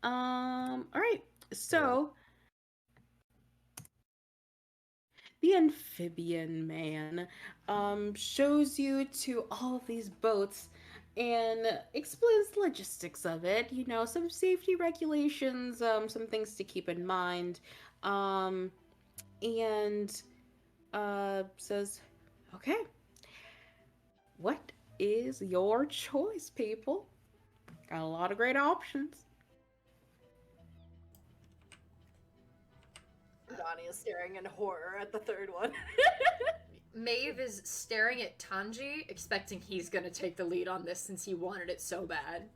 All right. So the amphibian man shows you to all of these boats and explains the logistics of it. You know, some safety regulations, some things to keep in mind, um, and says, "Okay, what is your choice, people? Got a lot of great options." Kahdani is staring in horror at the third one. Maeve is staring at Tanji, expecting he's gonna take the lead on this since he wanted it so bad.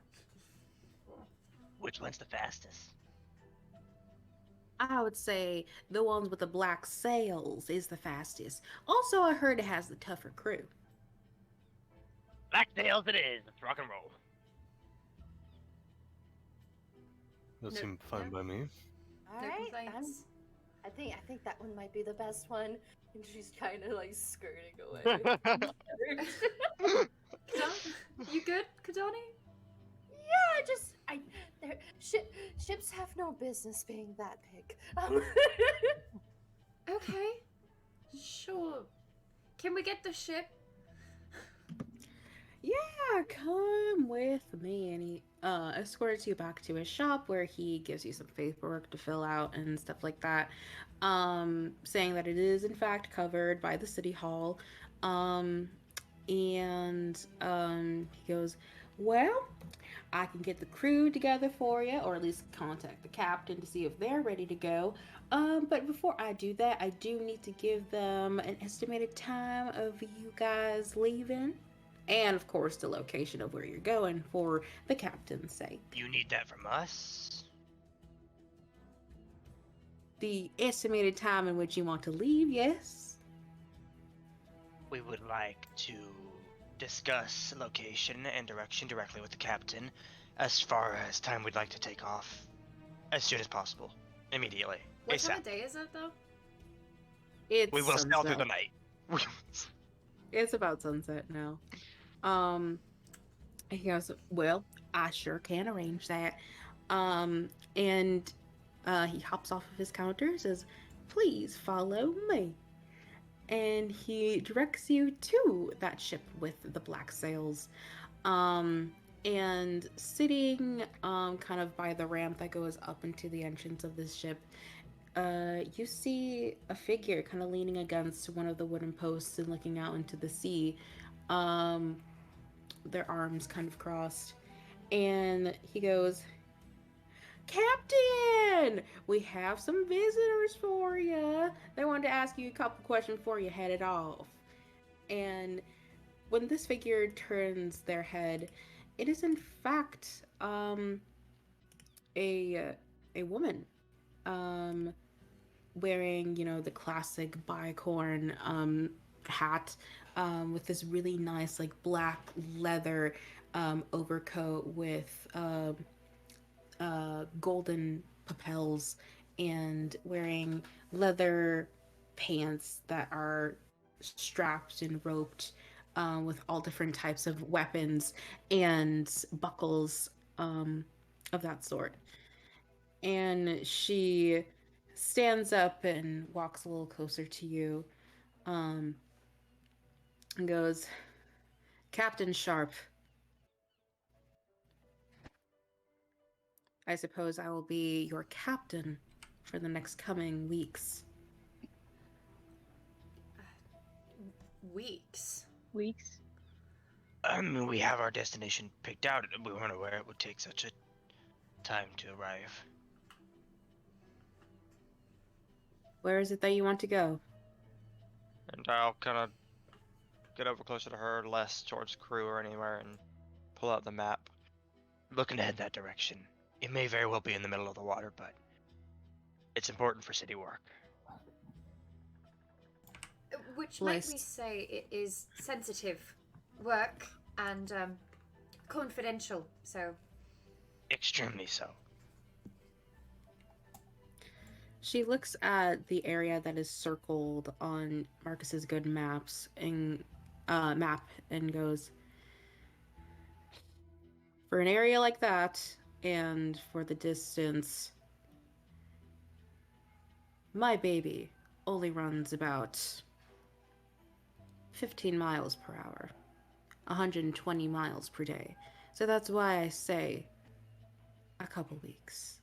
Which one's the fastest? I would say the ones with the black sails is the fastest. Also, I heard it has the tougher crew. Black sails it is. Let's rock and roll. That seemed fine by me. All No right, complaints. I think that one might be the best one. And she's kind of like skirting away. You good, Kahdani? Ships have no business being that big. Okay. Sure. Can we get the ship? Yeah, come with me. And he escorts you back to his shop where he gives you some paperwork to fill out and stuff like that, saying that it is in fact covered by the city hall. And he goes, well, I can get the crew together for you, or at least contact the captain to see if they're ready to go. But before I do that, I do need to give them an estimated time of you guys leaving. And, of course, the location of where you're going for the captain's sake. You need that from us? The estimated time in which you want to leave, yes. We would like to discuss location and direction directly with the captain. As far as time we'd like to take off. As soon as possible. Immediately. What ASAP. time of day is it, though? It's We will sail through the night. It's about sunset now. He goes, well, I sure can arrange that. And he hops off of his counter and says, please follow me. And he directs you to that ship with the black sails. And sitting kind of by the ramp that goes up into the entrance of this ship, you see a figure kind of leaning against one of the wooden posts and looking out into the sea. Their arms kind of crossed. And he goes, Captain! We have some visitors for you. They wanted to ask you a couple questions before you headed off. And when this figure turns their head, it is in fact a woman. Wearing, you know, the classic bicorn hat with this really nice, like, black leather overcoat with golden lapels and wearing leather pants that are strapped and roped with all different types of weapons and buckles of that sort. And she stands up and walks a little closer to you and goes, Captain Sharp, I suppose I will be your captain for the next coming weeks. Weeks? We have our destination picked out. We weren't aware it would take such a time to arrive. Where is it that you want to go? And I'll kind of get over closer to her, less towards crew or anywhere, and pull out the map. Looking to head that direction. It may very well be in the middle of the water, but it's important for city work. Which makes me say it is sensitive work and confidential, so... Extremely so. She looks at the area that is circled on Marcus's good maps and map and goes, for an area like that, and for the distance, my baby only runs about 15 miles per hour, 120 miles per day. So that's why I say a couple weeks.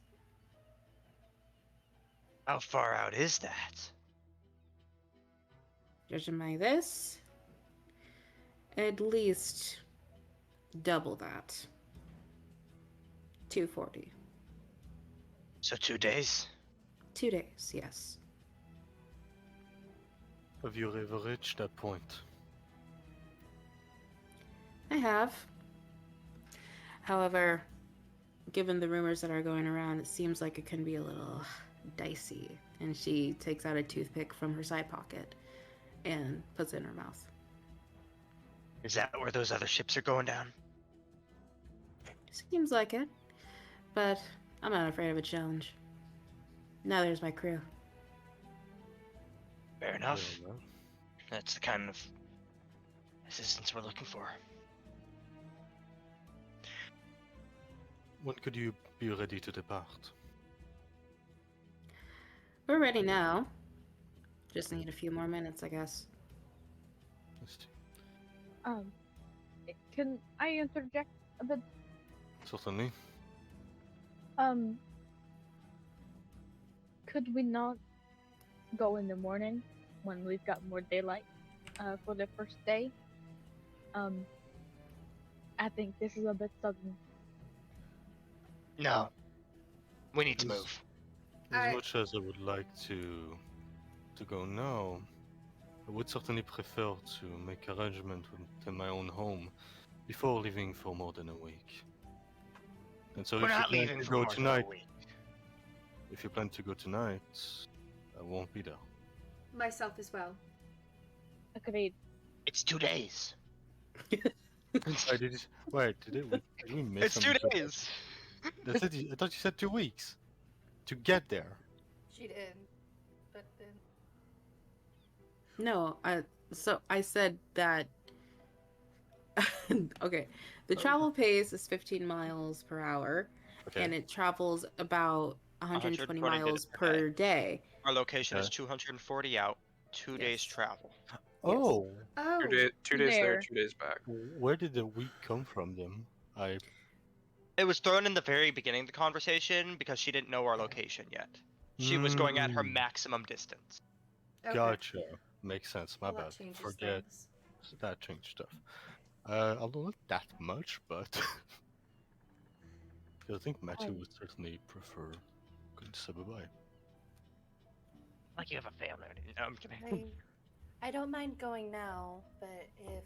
How far out is that? Judging by this, at least double that. 240. So 2 days? 2 days, yes. Have you ever reached that point? I have. However, given the rumors that are going around, it seems like it can be a little dicey. And she takes out a toothpick from her side pocket and puts it in her mouth. Is that where those other ships are going down? Seems like it. But I'm not afraid of a challenge. Now there's my crew. Fair enough. Fair enough. That's the kind of assistance we're looking for. When could you be ready to depart? We're ready now. Just need a few more minutes, I guess. Can I interject a bit? Certainly. Could we not go in the morning when we've got more daylight, for the first day? I think this is a bit sudden. No. We need to Yes. move. As much as I would like to go now, I would certainly prefer to make arrangement within my own home before leaving for more than a week. And so We're if you not plan leaving to for go more than a tonight, week. if you plan to go tonight, I won't be there. Myself as well. Agreed. It's 2 days. Wait, did we miss It's 2 something? days. I thought you said 2 weeks to get there. She did. But then. No, so I said that. Okay, the travel pace is 15 miles per hour, Okay. and it travels about 120 120 miles per per day. Our location is Okay. 240 out, 2 days Yes. travel. Oh, Oh, 2 days there, There. 2 days back. where did the week come from then? It was thrown in the very beginning of the conversation because she didn't know our location yet. She was going at her maximum distance. okay. Gotcha. Makes sense. My Well, that bad. changes Forget things. that changed stuff. Although not that much, but I think Matthew would certainly prefer going to Sababai. Like you have a family. No, I'm kidding. I don't mind going now, but if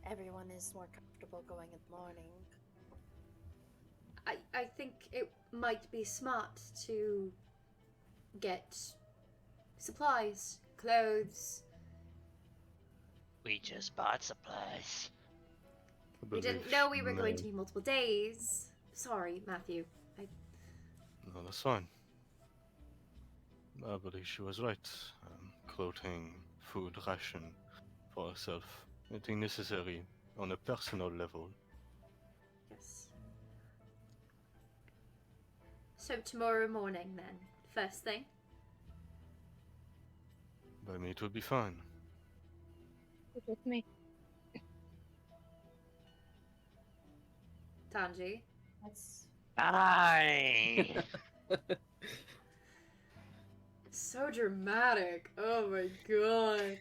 everyone is more comfortable going in the morning. I think it might be smart to get supplies, clothes. We just bought supplies. We didn't know we were going to need multiple days. Sorry, Matthew. No, that's fine. I believe she was right. Clothing, food, ration for herself. Anything necessary on a personal level. Yes. So tomorrow morning then, first thing. By me, it would be fine. Good with me. Tanji. That's Aye. So dramatic. Oh my god.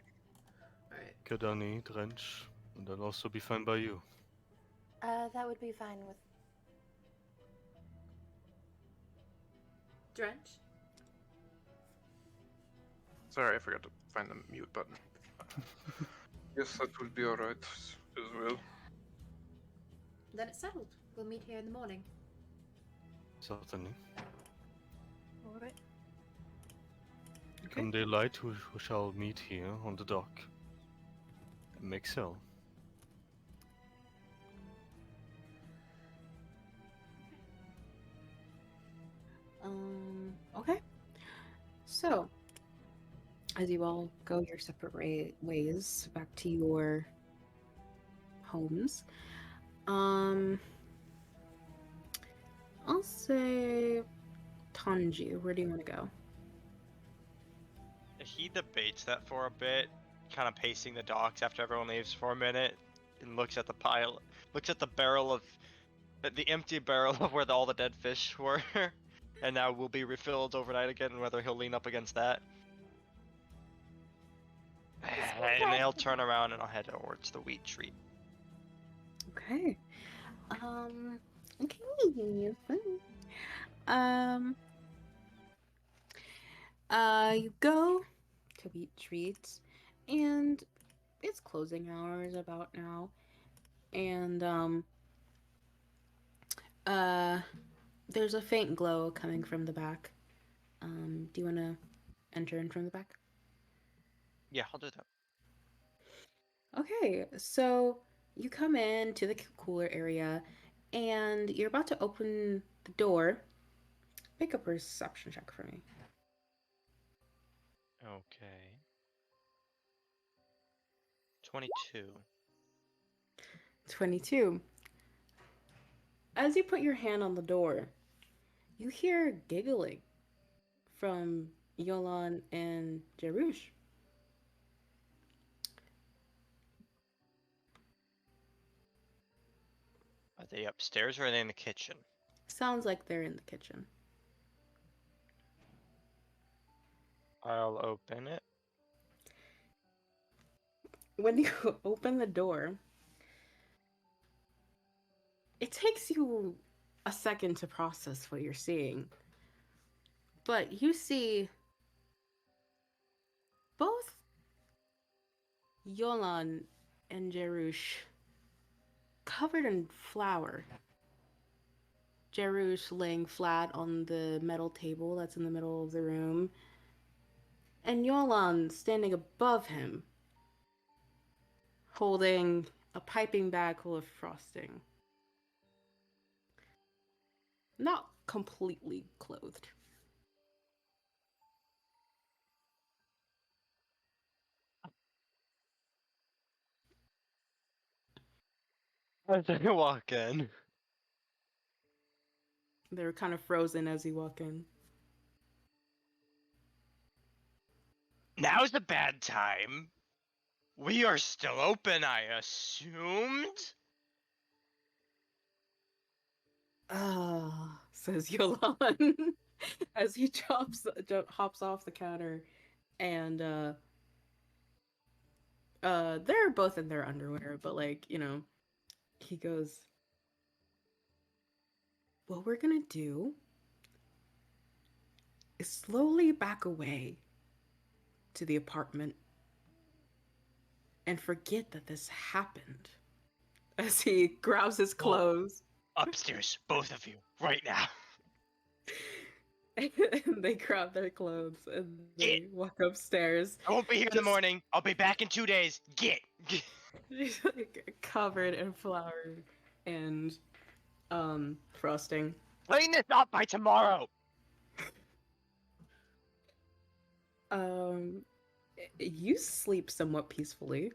Alright. Kahdani, Drench, and that'll also be fine by you. that would be fine with. Drench? Sorry, I forgot to find the mute button. Yes, that will be alright as well. Then it's settled. We'll meet here in the morning. Certainly. Alright. Come daylight, we shall meet here on the dock. Make sail. Okay. So, as you all go your separate ways back to your homes, I'll say Tanji. Where do you want to go? He debates that for a bit, kind of pacing the docks after everyone leaves for a minute, and looks at the pile, looks at the barrel of, the empty barrel of where all the dead fish were, and now will be refilled overnight again, and whether he'll lean up against that. And then he'll turn around and I'll head towards the wheat tree. Okay. Okay. You go to Wheat Treats, and it's closing hours about now, and there's a faint glow coming from the back. Do you want to enter in from the back? Yeah, I'll do that. Okay, so you come in to the cooler area, and you're about to open the door. Make a perception check for me. Okay. 22. 22. As you put your hand on the door, you hear giggling from Yolan and Jerush. Are they upstairs or are they in the kitchen? Sounds like they're in the kitchen. I'll open it. When you open the door, it takes you a second to process what you're seeing. But you see both Yolan and Jerush covered in flour. Jerush laying flat on the metal table that's in the middle of the room, and Yolan standing above him, holding a piping bag full of frosting. Not completely clothed. As I walk in. They're kind of frozen as you walk in. Now's the bad time. We are still open, I assumed? Says Yolan as he hops off the counter, and they're both in their underwear, but like, he goes, what we're gonna do is slowly back away to the apartment and forget that this happened, as he grabs his clothes. Upstairs, both of you, right now. And they grab their clothes and they walk upstairs. I won't be here in the morning. I'll be back in 2 days. Get. She's like covered in flour and frosting. Clean this up by tomorrow. You sleep somewhat peacefully.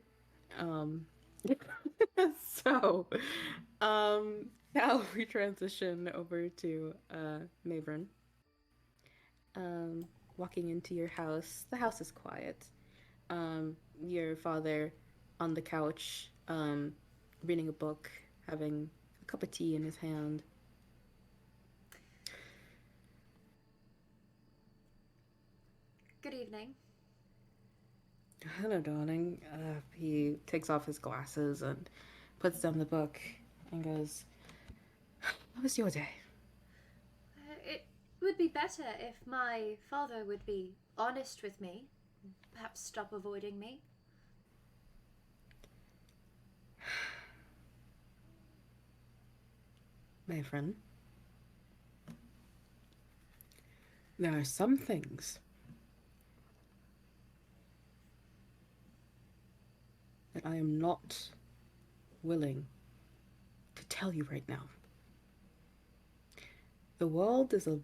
So now we transition over to Maeveryn. Walking into your house. The house is quiet. Your father on the couch, reading a book, having a cup of tea in his hand. Good evening. Hello, darling. He takes off his glasses and puts down the book and goes, how was your day? It would be better if my father would be honest with me. Perhaps stop avoiding me. My friend, there are some things that I am not willing to tell you right now. The world is a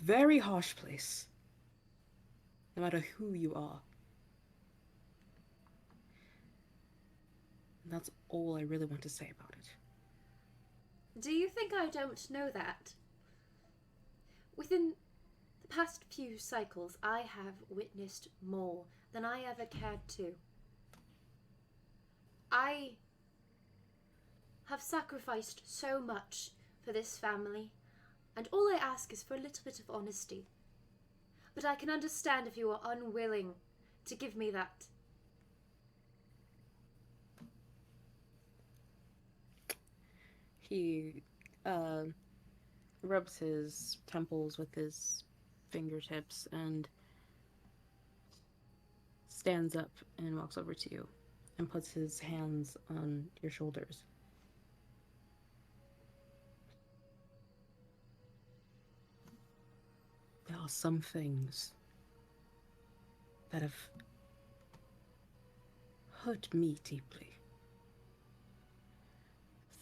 very harsh place, no matter who you are. And that's all I really want to say about it. Do you think I don't know that? Within the past few cycles, I have witnessed more than I ever cared to. I have sacrificed so much for this family, and all I ask is for a little bit of honesty. But I can understand if you are unwilling to give me that. He rubs his temples with his fingertips and stands up and walks over to you and puts his hands on your shoulders. There are some things that have hurt me deeply.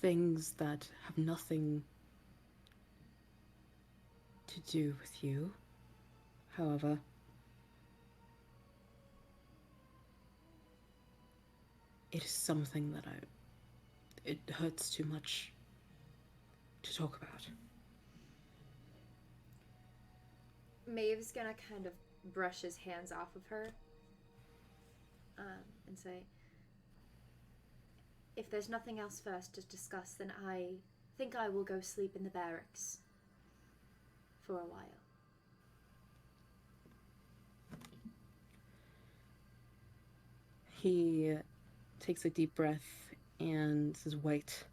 Things that have nothing to do with you. However, it is something that it hurts too much to talk about. Maeve's gonna kind of brush his hands off of her and say, if there's nothing else for us to discuss, then I think I will go sleep in the barracks for a while. He takes a deep breath and says, wait.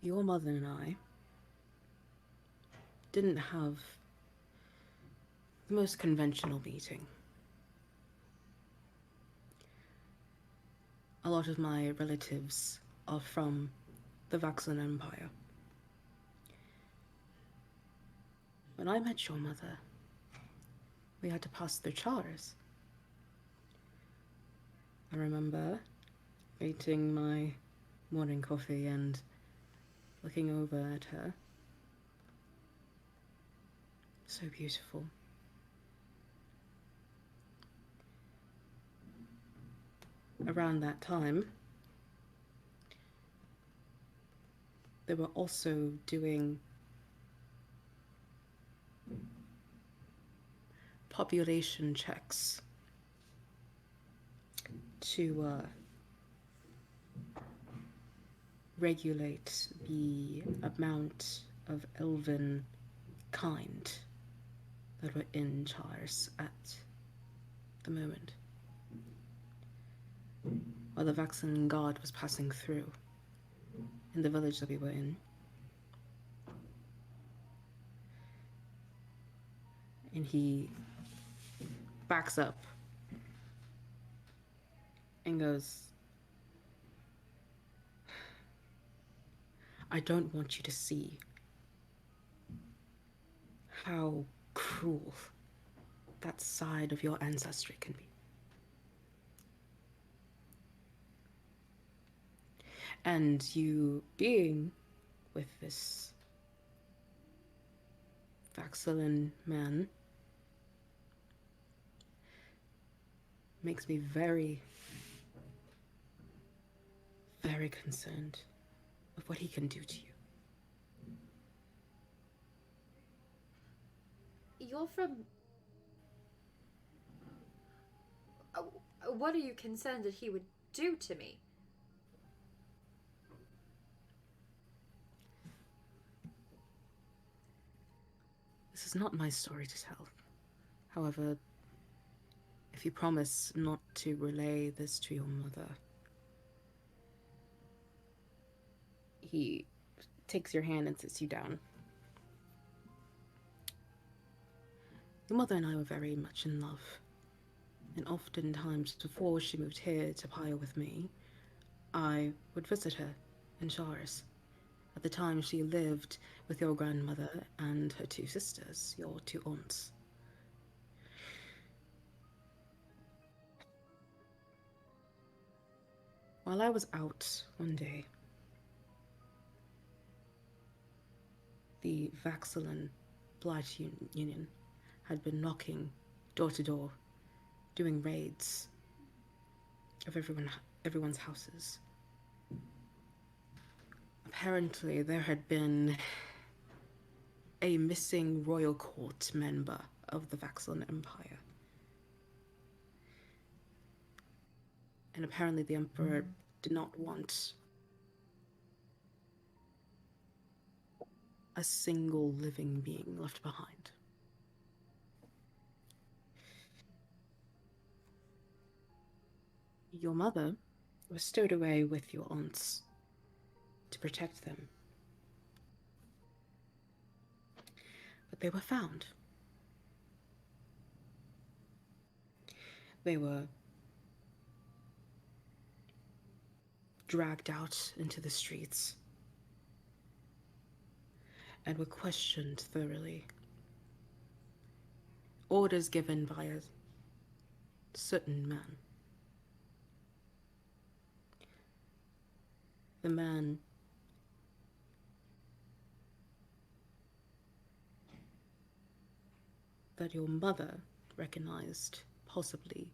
Your mother and I didn't have the most conventional meeting. A lot of my relatives are from the Vaxan Empire. When I met your mother, we had to pass through Chars. I remember eating my morning coffee and looking over at her. So beautiful. Around that time, they were also doing population checks to regulate the amount of elven kind that were in Chars at the moment. While the Vaxan guard was passing through in the village that we were in. And he backs up and goes, I don't want you to see how cruel that side of your ancestry can be. And you being with this Vaxalan man makes me very, very concerned of what he can do to you. You're from... What are you concerned that he would do to me? This is not my story to tell. However, if you promise not to relay this to your mother, he takes your hand and sits you down. Your mother and I were very much in love, and oftentimes before she moved here to Pyre with me, I would visit her in Chars. At the time, she lived with your grandmother and her two sisters, your two aunts. While I was out one day, the Vaxalan Blight Union had been knocking door to door doing raids of everyone's houses. Apparently, there had been a missing royal court member of the Vaxlan Empire. And apparently the Emperor did not want a single living being left behind. Your mother was stowed away with your aunts to protect them. But they were found. They were dragged out into the streets and were questioned thoroughly. Orders given by a certain man. The man that your mother recognized possibly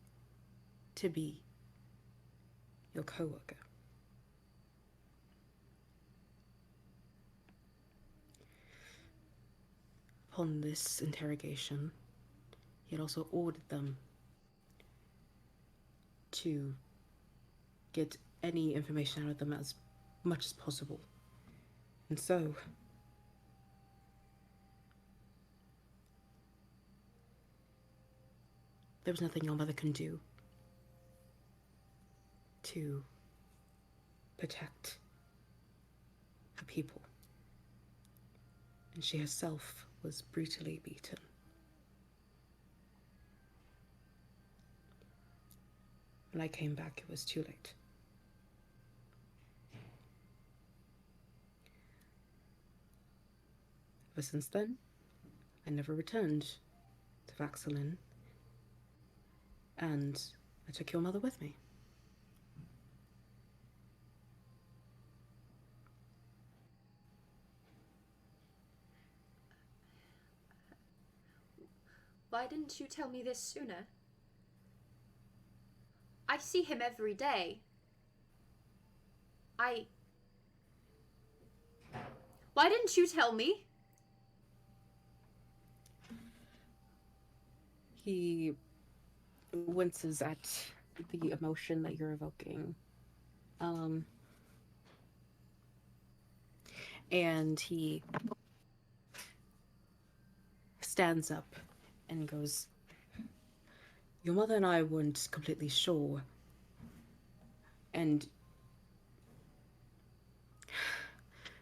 to be your co-worker. Upon this interrogation, he had also ordered them to get any information out of them as much as possible. And so, there was nothing your mother can do to protect her people. And she herself was brutally beaten. When I came back, it was too late. Ever since then, I never returned to Vaxlan, and I took your mother with me. Why didn't you tell me this sooner? I see him every day. Why didn't you tell me? He winces at the emotion that you're evoking. And he stands up and goes, your mother and I weren't completely sure. And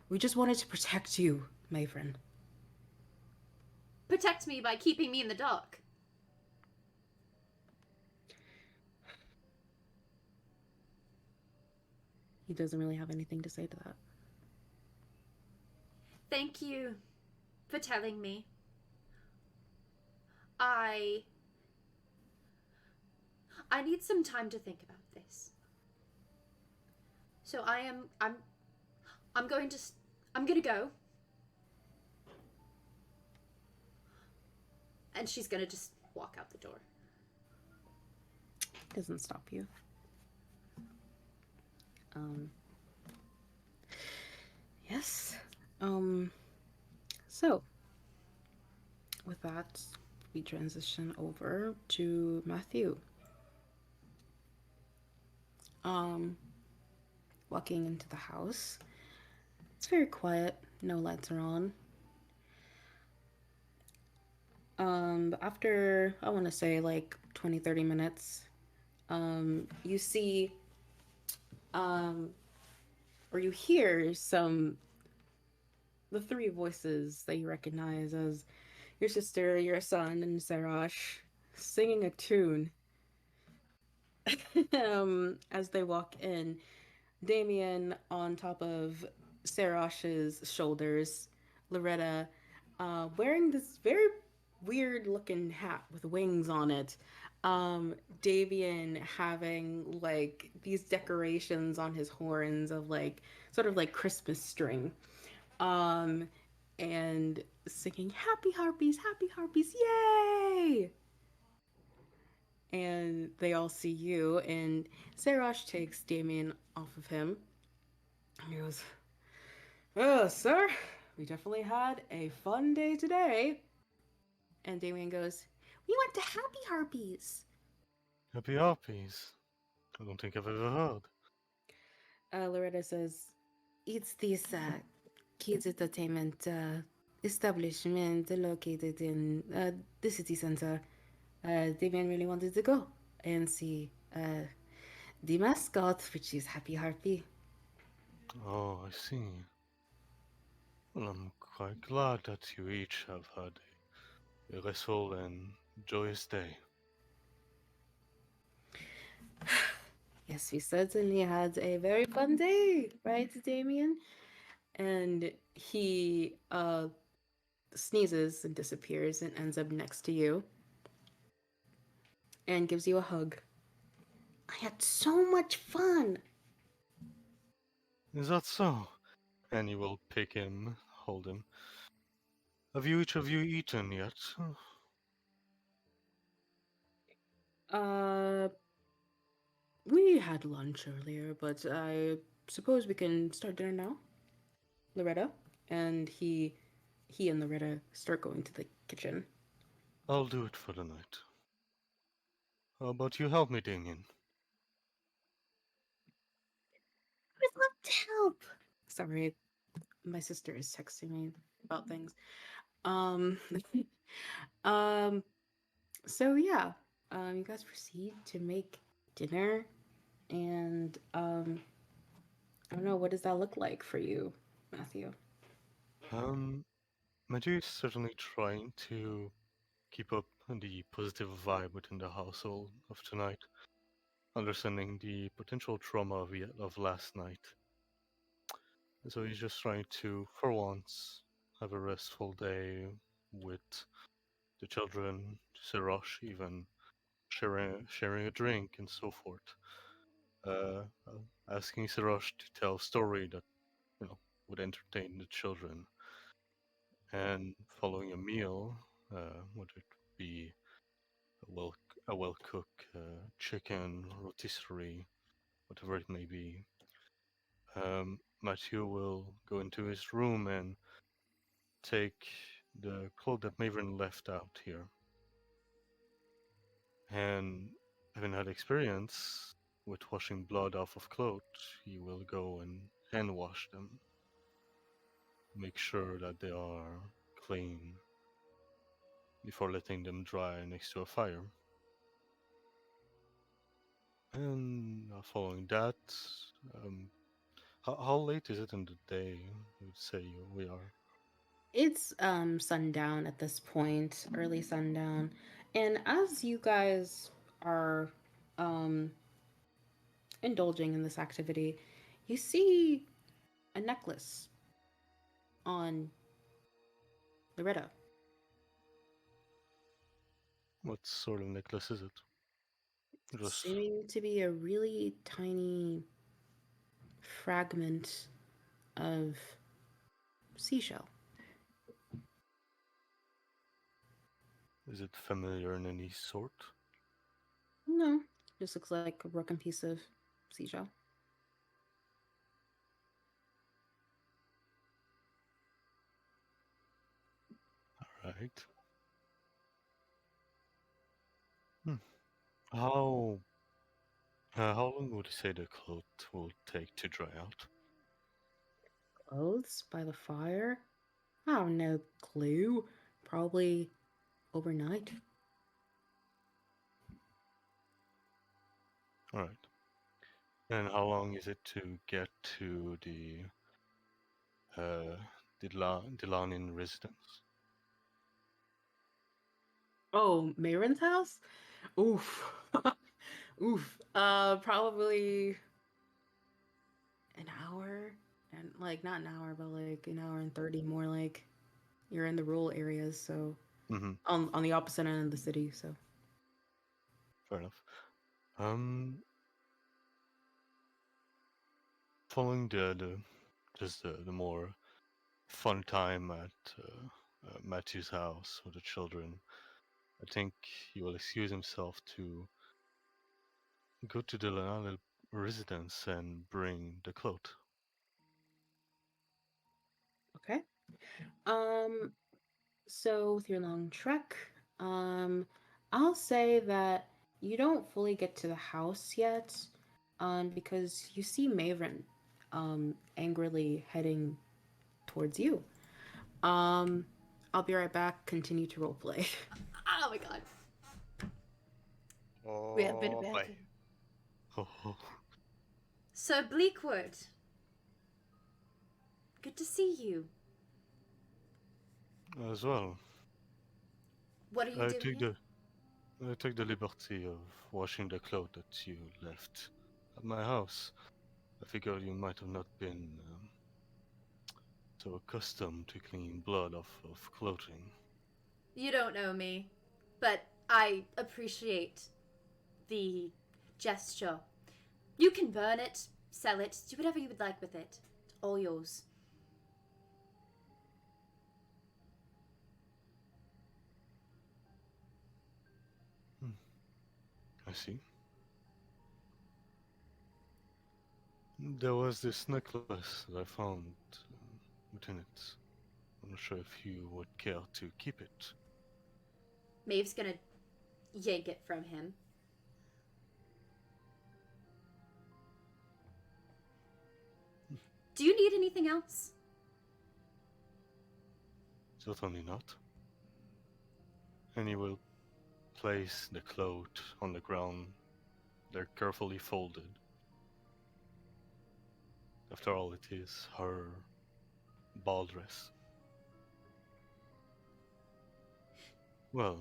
we just wanted to protect you, Maeveryn. Protect me by keeping me in the dark. He doesn't really have anything to say to that. Thank you for telling me. I need some time to think about this. So I'm gonna go. And she's gonna just walk out the door. Doesn't stop you. Yes. So with that, we transition over to Matthew. Walking into the house. It's very quiet. No lights are on. After, I want to say like 20-30 minutes, you see, or you hear the three voices that you recognize as your sister, your son, and Sarash singing a tune. As they walk in, Damien on top of Sarash's shoulders, Loretta wearing this very weird looking hat with wings on it. Davian having like these decorations on his horns of like sort of like Christmas string. And singing happy harpies, yay! And they all see you, and Sarash takes Damien off of him. And he goes, "Oh, sir, we definitely had a fun day today." And Damien goes, "We went to Happy Harpies." Happy Harpies. I don't think I've ever heard. Loretta says, "It's this kids' entertainment establishment located in the city center. Damien really wanted to go and see the mascot, which is Happy Harpy." Oh, I see. Well, I'm quite glad that you each have had a restful and joyous day. Yes, we certainly had a very fun day, right, Damien? And he sneezes and disappears and ends up next to you and gives you a hug. "I had so much fun." Is that so? And you will pick him, hold him. Have you each of you eaten yet? Uh, we had lunch earlier, but I suppose we can start dinner now, Loretta. And he and Loretta start going to the kitchen. I'll do it for the night. How about you help me, Damien? "I'd love to help." Sorry, my sister is texting me about things. Um, um, so yeah, you guys proceed to make dinner, and I don't know, what does that look like for you, Matthew? Matthew is certainly trying to keep up the positive vibe within the household of tonight, understanding the potential trauma of last night. So he's just trying to, for once, have a restful day with the children, Sirosh even sharing a drink and so forth. Asking Sirosh to tell a story that, would entertain the children. And following a meal, whether it be well a well cooked chicken, rotisserie, whatever it may be. Matthew will go into his room and take the cloth that Maeveryn left out here. And having had experience with washing blood off of clothes, he will go and hand wash them. Make sure that they are clean before letting them dry next to a fire. And following that, um, how late is it in the day? I would say we are. It's sundown at this point, early sundown. And as you guys are um indulging in this activity, you see a necklace on Loretta. What sort of necklace is it? Just Seeming to be a really tiny fragment of seashell. is it familiar in any sort? No, just looks like a broken piece of seashell. Right. Hmm. How how long would you say the cloth will take to dry out? Clothes by the fire? I have no clue. Probably overnight. All right. And how long is it to get to the Dhinlahyn residence? Oh, Maeveryn's house? Oof. Oof. Probably an hour. And like not an hour, but like an hour and 30 more like you're in the rural areas, so Mm-hmm. on the opposite end of the city, so Fair enough. Um, Following the more fun time at Matthew's house with the children, I think he will excuse himself to go to the Dhinlahyn residence and bring the cloth. Okay. So with your long trek, I'll say that you don't fully get to the house yet, because you see Maeveryn, angrily heading towards you. I'll be right back. Continue to roleplay. Oh my god. We have been Oh boy. abandoned. Oh, So, Bleakwood. Good to see you. as well. What are you I doing took here? I took the liberty of washing the clothes that you left at my house. I figured you might have not been so accustomed to clean blood off of clothing. You don't know me, but I appreciate the gesture. You can burn it, sell it, do whatever you would like with it. It's all yours. I see. There was this necklace that I found within it. I'm not sure if you would care to keep it. Maeve's gonna yank it from him. Do you need anything else? Certainly not. And you will place the clothes on the ground. They're carefully folded. After all, it is her ball dress. Well,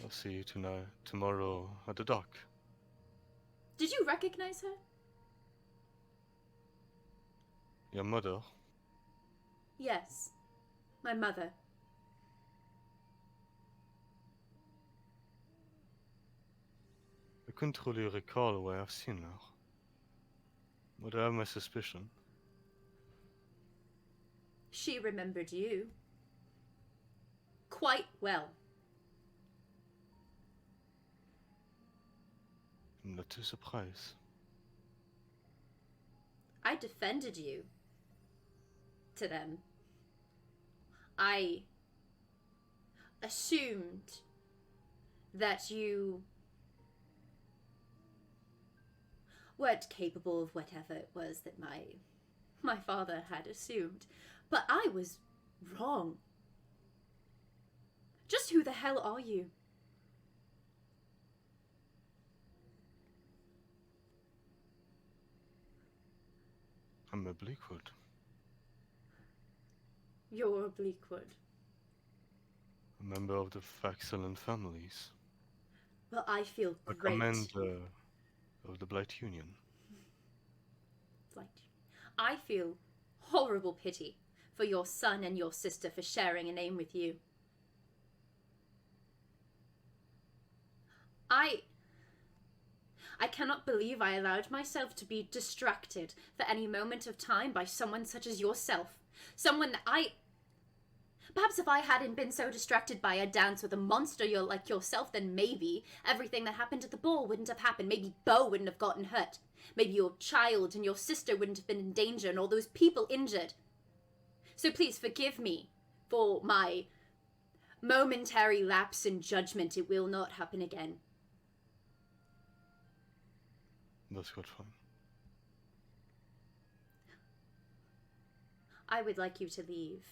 I'll see you tomorrow at the dock. Did you recognize her? Your mother? Yes. My mother. I couldn't truly recall where I've seen her, but I have my suspicion. She remembered you. Quite well. I'm not too surprised. I defended you to them. I assumed that you weren't capable of whatever it was that my father had assumed. But I was wrong. Just who the hell are you? I'm a Bleakwood. You're a Bleakwood. A member of the Faxelen families. Well, I feel A great. commander of the Blight Union. Like, I feel horrible pity for your son and your sister for sharing a name with you. I cannot believe I allowed myself to be distracted for any moment of time by someone such as yourself. Someone that Perhaps if I hadn't been so distracted by a dance with a monster like yourself, then maybe everything that happened at the ball wouldn't have happened. Maybe Bo wouldn't have gotten hurt. Maybe your child and your sister wouldn't have been in danger and all those people injured. So please forgive me for my momentary lapse in judgment. It will not happen again. That's quite fine. I would like you to leave.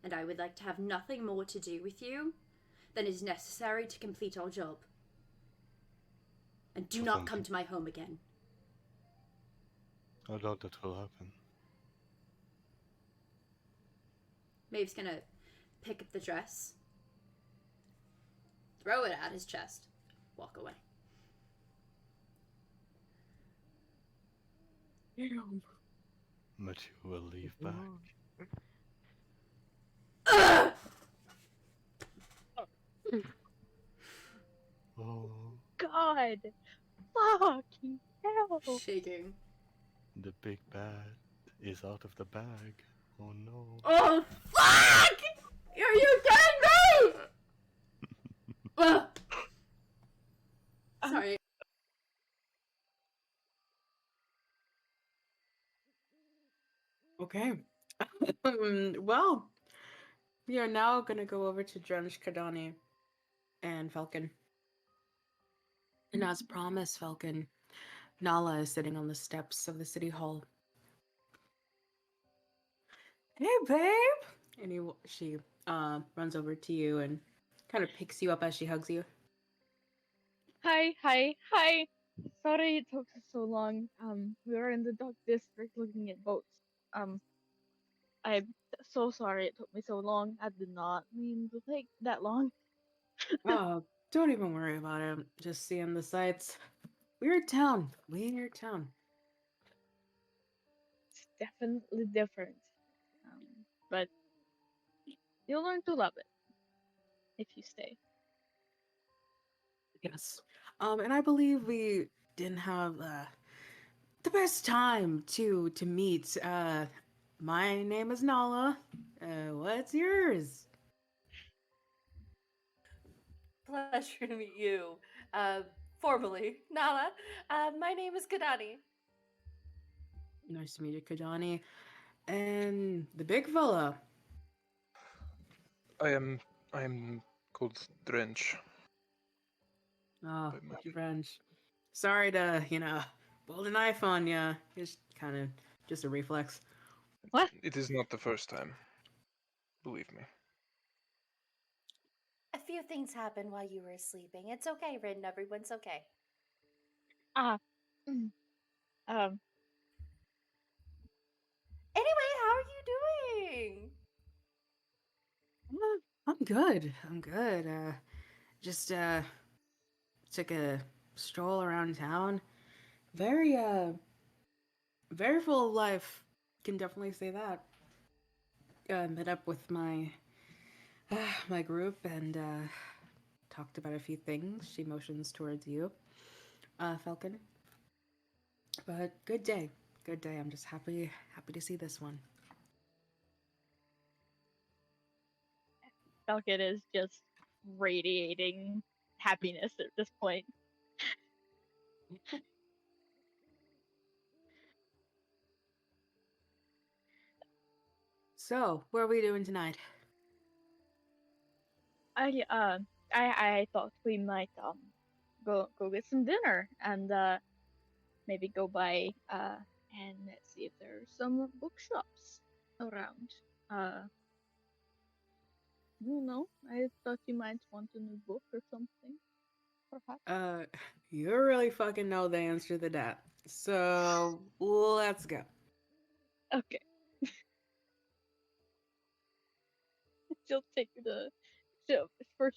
And I would like to have nothing more to do with you than is necessary to complete our job. And do not come to my home again. I doubt that will happen. Maeve's gonna pick up the dress, throw it at his chest, walk away. But you will leave back. Oh, God! Fucking hell! Shaking. the big bad is out of the bag. Oh no. Oh, fuck! Are you kidding me? Okay. Well, we are now gonna go over to Drench, Kahdani, and Fellken. And as promised, Fellken, Nala is sitting on the steps of the city hall. Hey, babe! And she runs over to you and kind of picks you up as she hugs you. Hi, hi, hi. Sorry it took so long. We were in the dock district looking at boats. I'm so sorry it took me so long. I did not mean to take that long. Oh, don't even worry about it. Just seeing the sights. Weird town. Weird town. It's definitely different. But you'll learn to love it if you stay. Yes. And I believe we didn't have the best time to meet. My name is Nala. What's yours? Pleasure to meet you. Formally, Nala. My name is Kahdani. Nice to meet you, Kahdani. And the big fella. I am called Drench. Oh, by my- Drench. Sorry to, pull a knife on ya. It's kind of just a reflex. What? It is not the first time. Believe me. A few things happened while you were sleeping. It's okay, Rin. Everyone's okay. Ah. mm, Um. Anyway, how are you doing? I'm good. I'm good. Just took a stroll around town. Very very full of life. Can definitely say that. Met up with my my group and talked about a few things. She motions towards you, Fellken. But good day. Good day. I'm just happy to see this one. Falcon is just radiating happiness at this point. So, what are we doing tonight? I thought we might go get some dinner and maybe go by and see if there's some bookshops around. I don't know. I thought you might want a new book or something, perhaps. You really fucking know the answer to that. So, let's go. Okay. She'll take her to.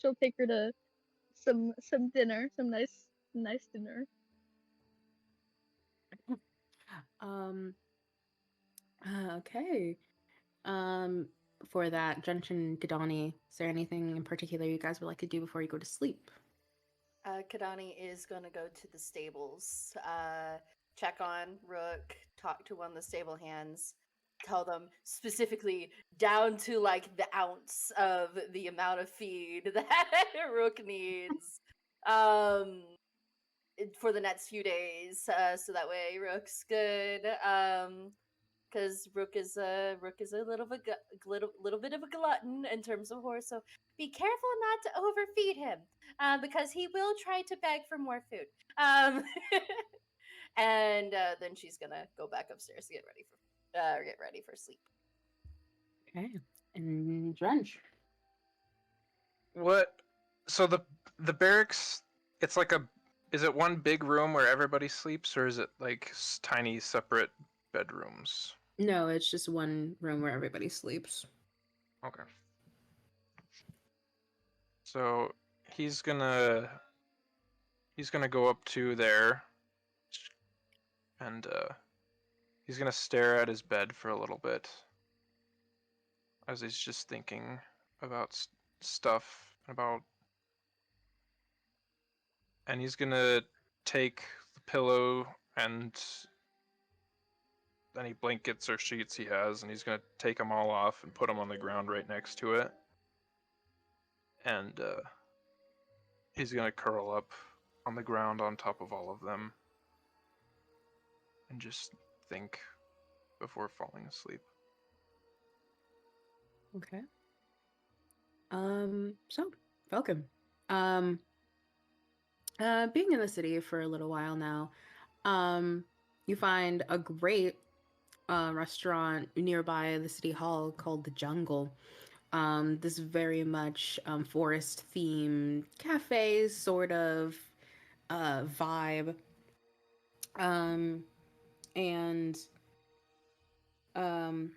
She'll take her to some dinner, some nice dinner. Um, okay. Um, for that, Drench and Kahdani, is there anything in particular you guys would like to do before you go to sleep? Kahdani is going to go to the stables, check on Rook, talk to one of the stable hands, tell them specifically down to like the ounce of the amount of feed that Rook needs for the next few days, so that way Rook's good. Because Rook is a little bit of a glutton in terms of horse, so be careful not to overfeed him, because he will try to beg for more food. And then she's gonna go back upstairs to get ready for sleep. Okay. And Drench. What? So the barracks, it's like a. Is it one big room where everybody sleeps, or is it like tiny separate bedrooms? No, it's just one room where everybody sleeps. Okay. So he's gonna go up to there, and he's gonna stare at his bed for a little bit as he's just thinking about stuff about, and he's gonna take the pillow and any blankets or sheets he has, and he's gonna take them all off and put them on the ground right next to it, and he's gonna curl up on the ground on top of all of them and just think before falling asleep. Okay. So, Fellken. Um, being in the city for a little while now, um, you find a great restaurant nearby the city hall called the Jungle. This very much forest themed cafe sort of vibe. Um, and um,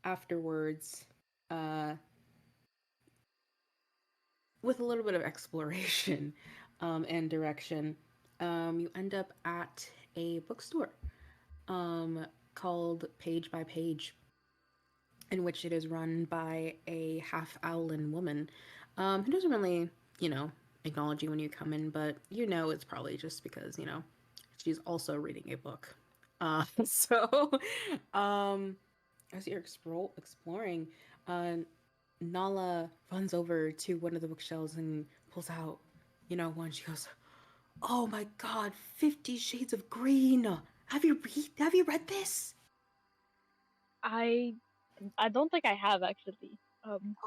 afterwards, uh, with a little bit of exploration and direction, you end up at a bookstore um, called Page by Page, in which it is run by a half owlin woman who doesn't really, you know, acknowledge you when you come in, but you know it's probably just because, you know, she's also reading a book. So, um, as you're exploring, uh, Nala runs over to one of the bookshelves and pulls out, you know, one. She goes, "Oh my God, 50 Shades of Green! Have you read this?" I don't think I have actually. Oh my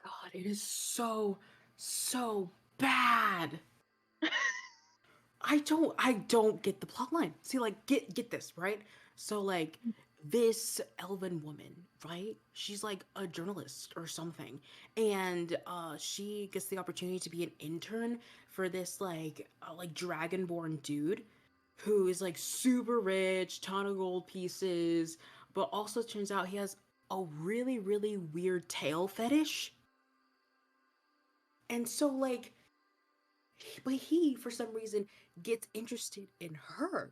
God, it is so bad. I don't get the plot line. See, like, get this, right? So like this elven woman, right? She's like a journalist or something. And she gets the opportunity to be an intern for this like dragonborn dude who is like super rich, ton of gold pieces, but also turns out he has a really weird tail fetish. And so like but he for some reason gets interested in her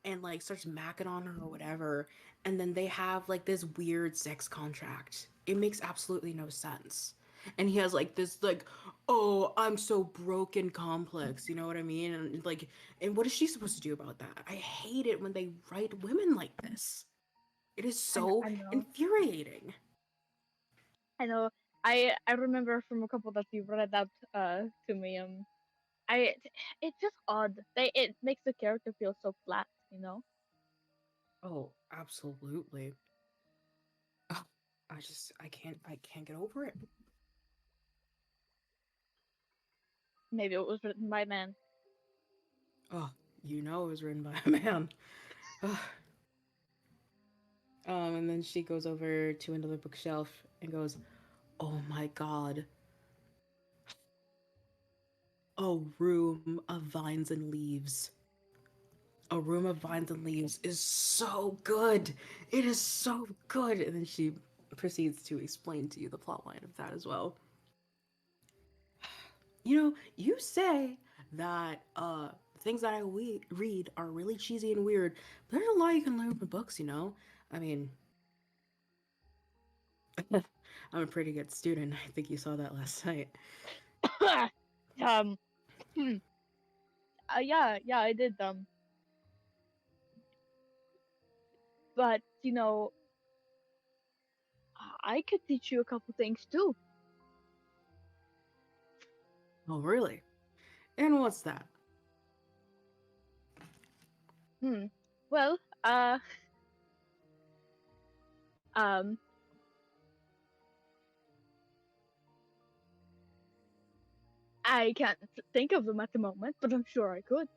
and like starts macking on her or whatever, and then they have like this weird sex contract. It makes absolutely no sense. And he has like this like, oh, I'm so broken complex, you know what I mean? And like, and what is she supposed to do about that? I hate it when they write women like this. It is so I know. infuriating. I know. I remember from a couple that you read out to me. I it's just odd. It makes the character feel so flat, you know. Oh, absolutely. Ugh, I can't get over it. Maybe it was written by a man. Oh, you know it was written by a man. Ugh. And then she goes over to another bookshelf and goes, "Oh my God, a room of vines and leaves. A room of vines and leaves is so good. It is so good." And then she proceeds to explain to you the plotline of that as well. You know, you say that things that read are really cheesy and weird, but there's a lot you can learn from books, you know? I mean, I'm a pretty good student. I think you saw that last night. um. Hmm. Yeah, I did. But you know, I could teach you a couple things too. Oh, really? And what's that? Hmm. Well, uh, um, I can't think of them at the moment, but I'm sure I could.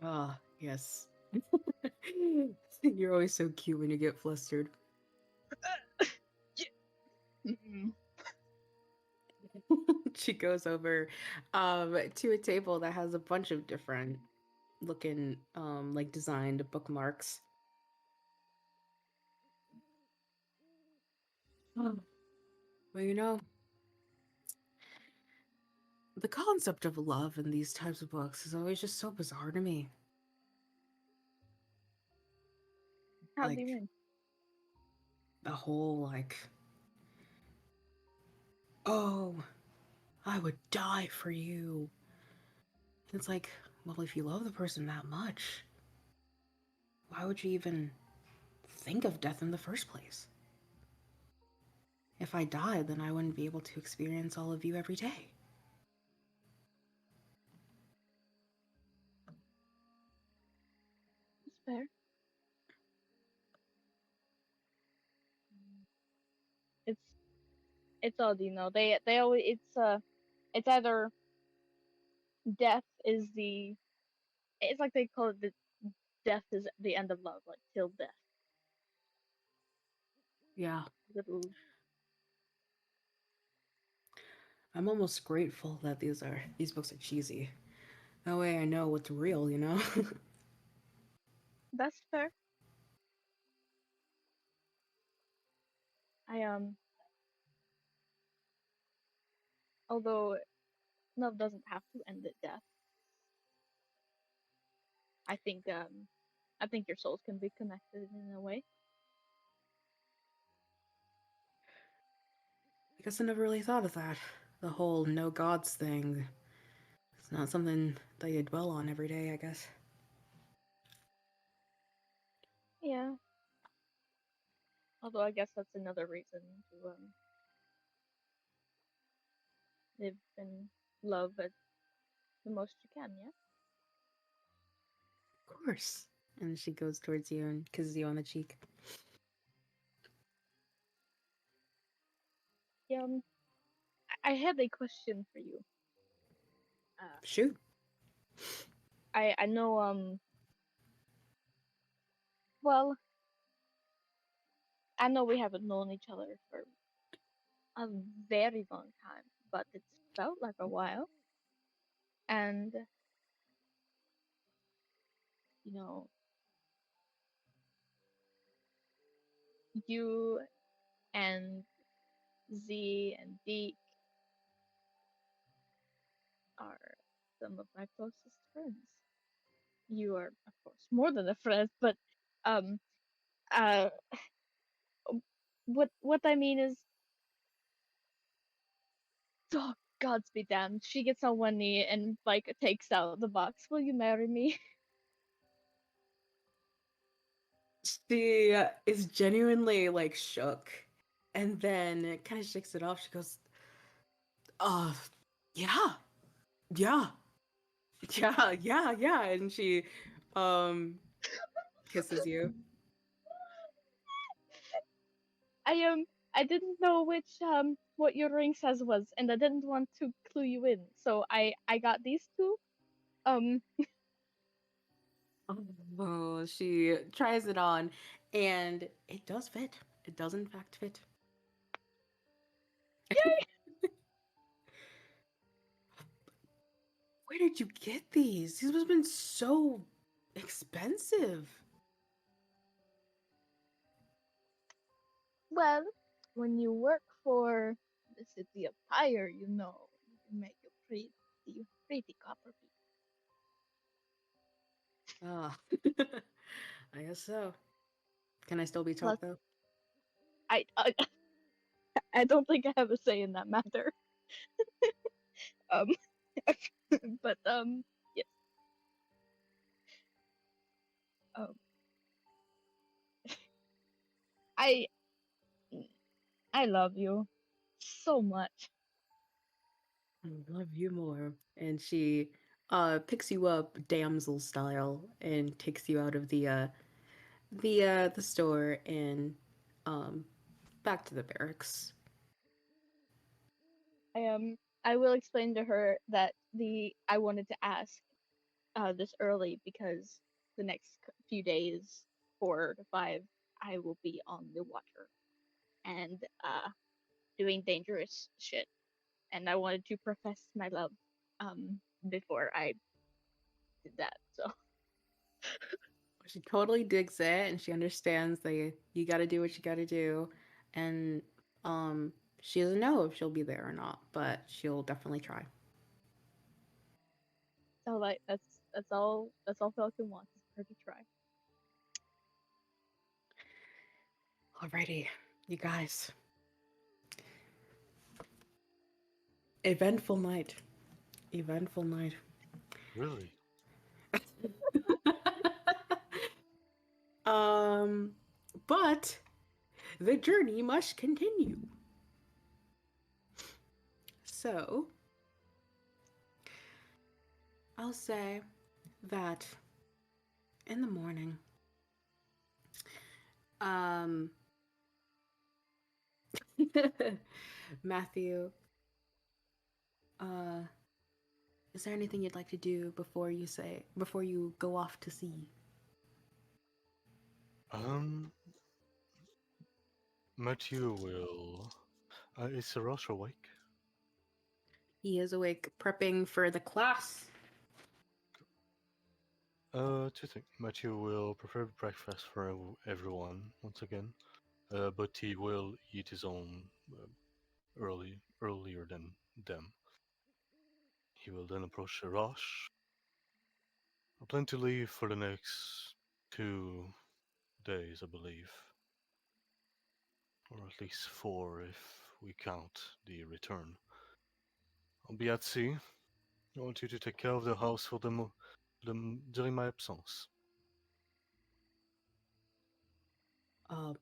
Ah, yes. You're always so cute when you get flustered. Mm-mm. She goes over to a table that has a bunch of different looking like designed bookmarks. Oh, well, you know, the concept of love in these types of books is always just so bizarre to me. How do you Like mean? the whole like, oh, I would die for you. And it's like, well, if you love the person that much, why would you even think of death in the first place? If I died, then I wouldn't be able to experience all of you every day. It's fair. It's all Dino. They always it's either death is the it's like they call it the death is the end of love, like till death. Yeah. Little I'm almost grateful that these books are cheesy. That way I know what's real, you know? that's fair. I although love doesn't have to end at death. I think your souls can be connected in a way. I guess I never really thought of that. The whole no gods thing. It's not something that you dwell on every day, I guess. Yeah. Although I guess that's another reason to live in love at the most you can, yeah? Of course. And she goes towards you and kisses you on the cheek. Yeah, I had a question for you. Shoot. I know well, I know we haven't known each other for a very long time, but it's felt like a while. And you know, you and Z and Deke are some of my closest friends. You are, of course, more than a friend, but um, uh, what I mean is, oh, gods be damned, she gets on one knee and like takes out the box. Will you marry me? She is genuinely like shook. And then kind of shakes it off. She goes, uh, yeah, yeah, yeah. And she kisses you. I didn't know which what your ring says was, and I didn't want to clue you in, so I got these two. Um, Oh, she tries it on, and it does fit. It does, in fact, fit. Where did you get these? These must have been so expensive. well, when you work for the city of Tyre, you know you can make a pretty copper piece. Ah, I guess so. Can I still be Plus, taught though? I I don't think I have a say in that matter. Um, but yes. Um, I I love you so much. I love you more. And she picks you up damsel style and takes you out of the store and um back to the barracks. I will explain to her that I wanted to ask this early because the next few days, 4 to 5, I will be on the water and doing dangerous shit, and I wanted to profess my love before I did that. So She totally digs it and she understands that you gotta do what you gotta do. And she doesn't know if she'll be there or not, but she'll definitely try. so like that's all Fellken wants is her to try. Alrighty, you guys. Eventful night. Eventful night. Really? um, but the journey must continue. So, I'll say that in the morning, um, Matthew, uh, is there anything you'd like to do before you go off to sea? Matthew will. Is Sarosh awake? He is awake, prepping for the class. Two things. Matthew will prepare breakfast for everyone once again, but he will eat his own earlier than them. He will then approach Sarosh. I plan to leave for the next 2 days, I believe, or at least 4 if we count the return. I'll be at sea. I want you to take care of the house for during my absence. Uh,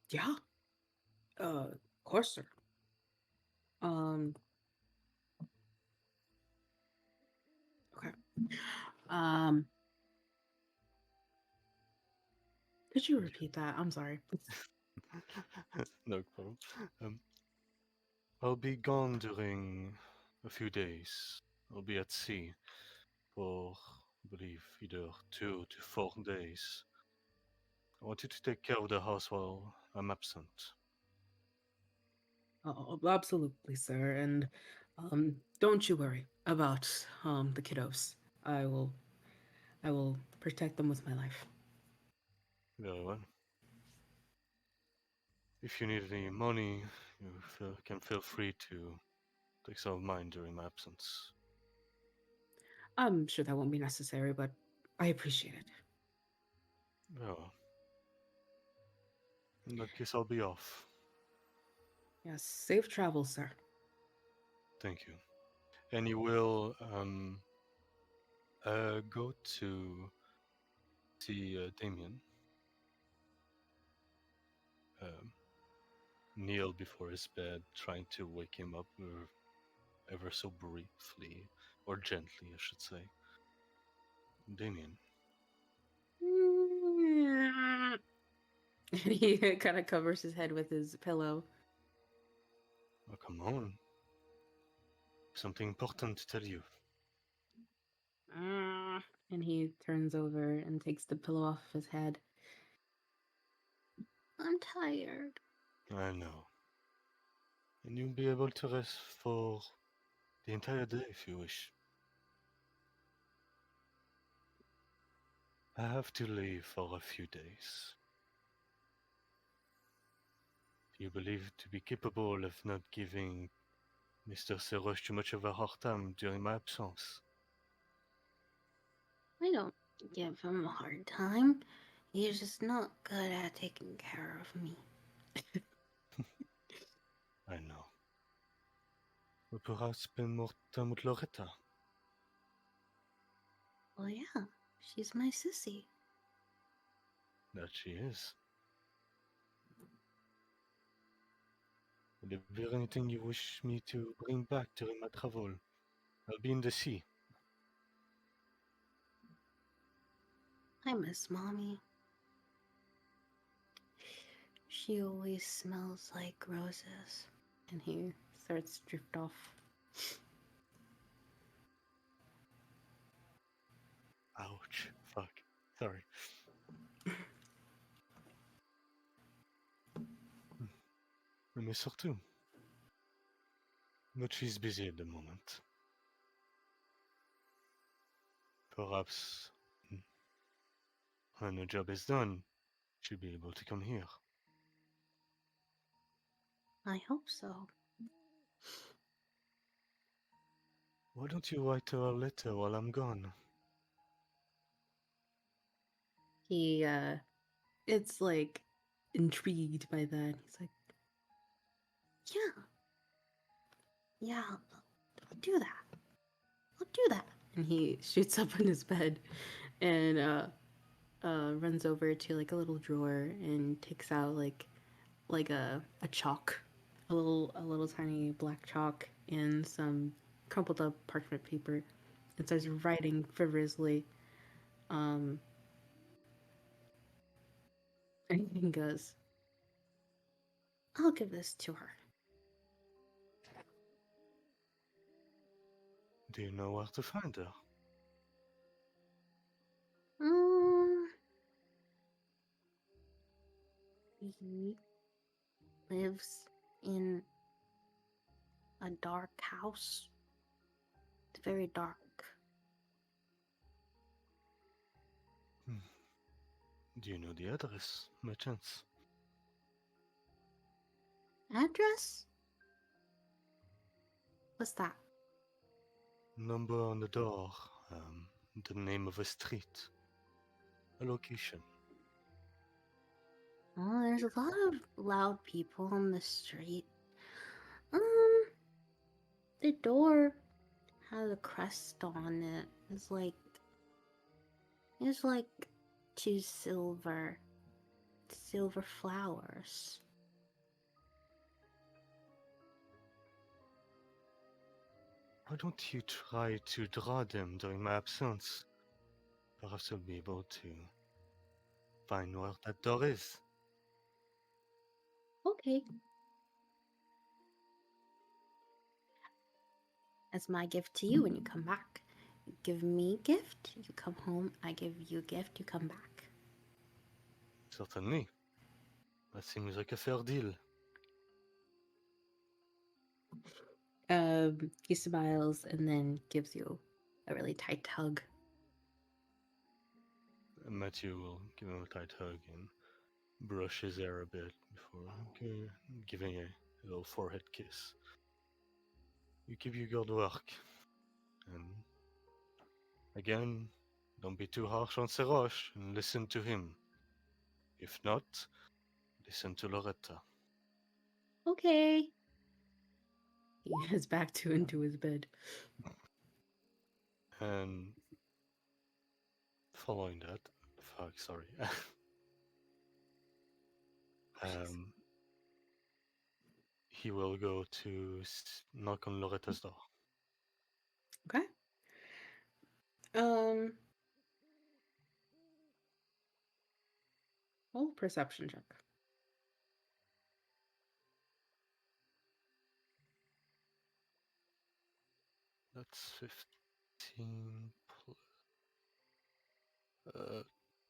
yeah. Of course, sir. Um, okay. Um, could you repeat that? I'm sorry. No problem. I'll be gone during a few days. I'll be at sea for, I believe, either 2 to 4 days. I want you to take care of the house while I'm absent. Oh, absolutely, sir. And don't you worry about the kiddos. I will protect them with my life. Very well. If you need any money, you can feel free to take some of mine during my absence. I'm sure that won't be necessary, but I appreciate it. Well, in that case, I'll be off. Yes, safe travels, sir. Thank you. And you will go to see Damien. Kneel before his bed, trying to wake him up ever so briefly, or gently, I should say. Damien. And he kind of covers his head with his pillow. Oh, come on. Something important to tell you. And he turns over and takes the pillow off his head. I'm tired. I know. And you'll be able to rest for the entire day if you wish. I have to leave for a few days. You believe to be capable of not giving Mr. Serosh too much of a hard time during my absence. I don't give him a hard time. He's just not good at taking care of me. I know. But perhaps spend more time with Loretta. Well, yeah, she's my sissy. That she is. Will there be anything you wish me to bring back during my travel? I'll be in the sea. I miss Mommy. She always smells like roses. And he starts to drift off. Ouch. Fuck. Sorry. Mais surtout. But she's busy at the moment. Perhaps when the job is done, she'll be able to come here. I hope so. Why don't you write her a letter while I'm gone? He, it's like intrigued by that. He's like, yeah, I'll do that. I'll do that. And he shoots up in his bed and runs over to like a little drawer and takes out like a chalk, a little tiny black chalk and some crumpled up parchment paper, and starts writing feverishly. And he goes, I'll give this to her. Do you know where to find her? He lives in a dark house. It's very dark. Do you know the address, by chance? Address? What's that? Number on the door, the name of a street, a location. Oh, there's a lot of loud people on the street. The door has a crest on it. It's like two silver flowers. Why don't you try to draw them during my absence? Perhaps you'll be able to find where that door is. Okay. As my gift to you when you come back. You give me a gift, you come home. I give you a gift, you come back. Certainly. That seems like a fair deal. He smiles and then gives you a really tight hug. Matthew will give him a tight hug and brush his hair a bit before giving a little forehead kiss. You keep your good work. And again, don't be too harsh on Serosh and listen to him. If not, listen to Loretta. Okay. He heads back into his bed. And following that, sorry. He will go to knock on Loretta's door. Okay. Roll perception check. That's 15 plus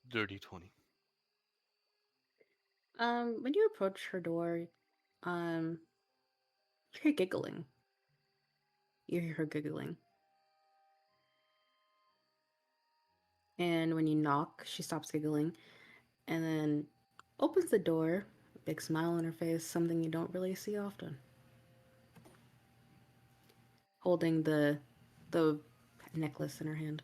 dirty 20. When you approach her door, you hear giggling. You hear her giggling. And when you knock, she stops giggling and then opens the door, a big smile on her face, something you don't really see often. Holding the necklace in her hand.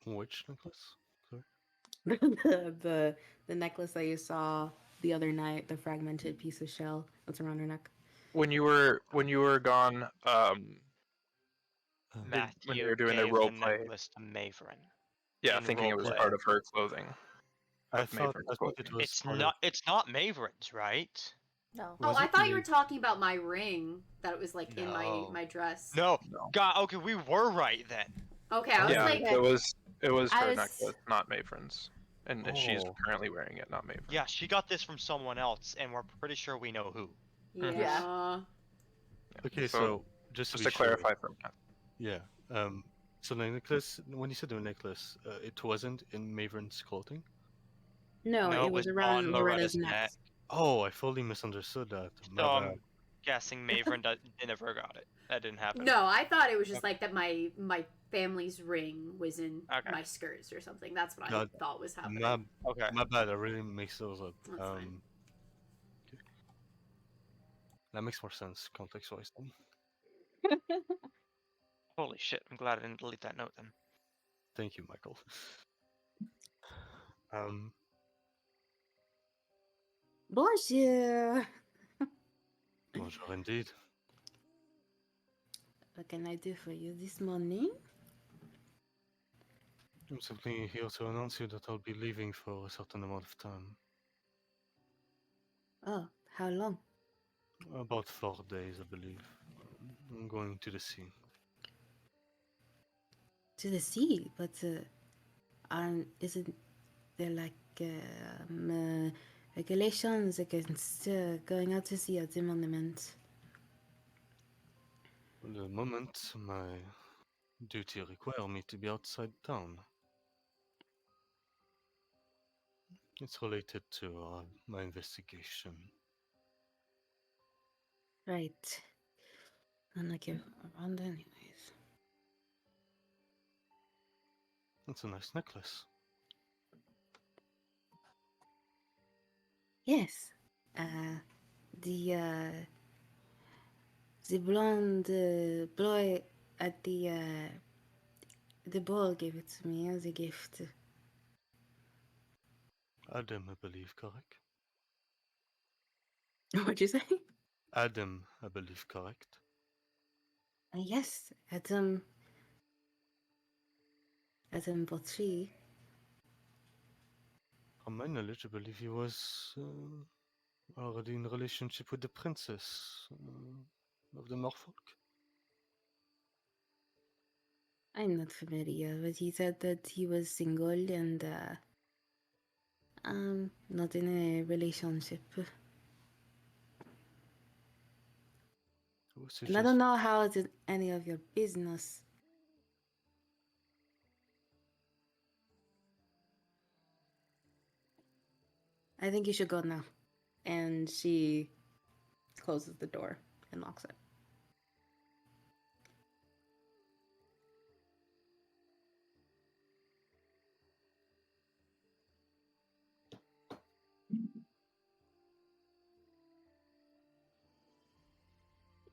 Which necklace? Sorry. the necklace that you saw the other night, the fragmented piece of shell that's around her neck. When you were gone, Matthew when they were doing their gave role the play, necklace to Maeveryn. yeah, in thinking it was roleplay. part of her clothing. I thought Maeveryn's it clothing. was It's part not. It's not Maeveryn's, right? No. Oh, Was I it thought you were me? talking about my ring. That it was like in No. my dress. No. No. God. Okay, we were right then. Okay, I was Yeah, like, it was I her was- necklace, not Maeveryn's, and she's Oh. currently wearing it, not Maeveryn. Yeah, she got this from someone else, and we're pretty sure we know who. yeah. Okay, So, so just Just be to sure, clarify for Matt. Yeah. So the necklace, when you said the necklace, it wasn't in Maeveryn's clothing? No, No, it was on around Loretta's Loretta's neck. neck. Oh, I fully misunderstood that. So My I'm bad. guessing Maeveryn never got it. That didn't happen. No, I thought it was just like that my family's ring was in Okay. my skirts or something. That's what I God, thought was happening. Okay. My bad, I really mixed those up. That's fine. Okay. That makes more sense context-wise then. Holy shit! I'm glad I didn't delete that note then. Thank you, Michael. Bonjour. Bonjour indeed. What can I do for you this morning? I'm simply here to announce you that I'll be leaving for a certain amount of time. Oh, how long? About 4 days, I believe. I'm going to the sea. To the sea, but isn't there like regulations against going out to sea at the monument? The moment my duty require me to be outside town. It's related to my investigation. Right. And like you're around anyways. It's a nice necklace. Yes. The blonde boy at the ball gave it to me as a gift. Adam, I believe, correct? What'd you say? Adam, I believe, correct? Yes, Adam Botry. From my knowledge, I believe he was already in relationship with the princess of the Norfolk. I'm not familiar, but he said that he was single and not in a relationship. And I don't know how it's any of your business. I think you should go now. And she closes the door and locks it.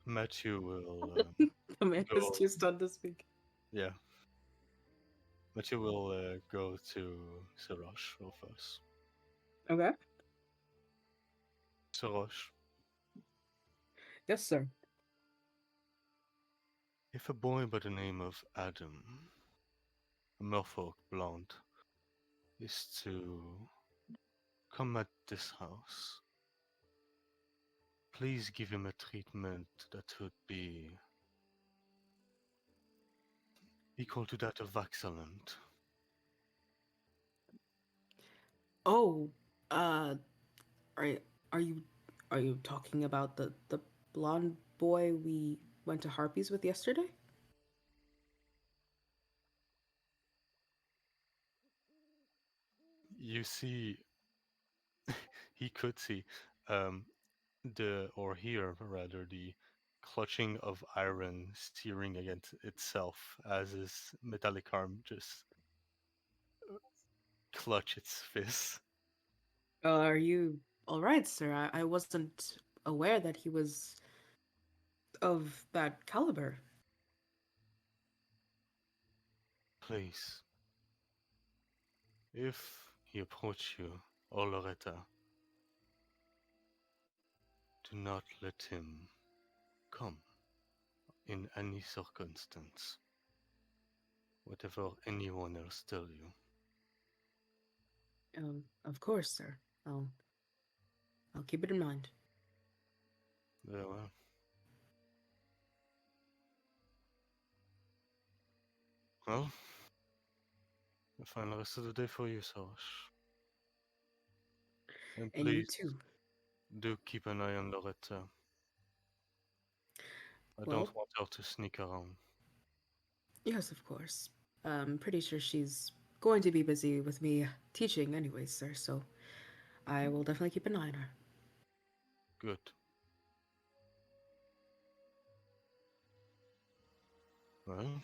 Matthew will Amanda's go. too stunned to speak. Yeah. Matthew will go to Sirosh first. Okay. Sirosh, Yes, sir. if a boy by the name of Adam, a merfolk blonde, is to come at this house, please give him a treatment that would be equal to that of excellent. Oh, are you talking about the blonde boy we went to Harpies with yesterday? You see, he could see hear rather the clutching of iron steering against itself as his metallic arm just clutch its fist. Are you all right, sir? I wasn't aware that he was of that caliber. Please, if he approach you, or Loretta, do not let him come in any circumstance, whatever anyone else tell you. Of course, sir. I'll keep it in mind. Very well. Well, the final rest of the day for you, Sarosh. And And please, you too. do keep an eye on Loretta. I Well, don't want her to sneak around. yes, of course. I'm pretty sure she's going to be busy with me teaching anyways, sir, so I will definitely keep an eye on her. Good. Well,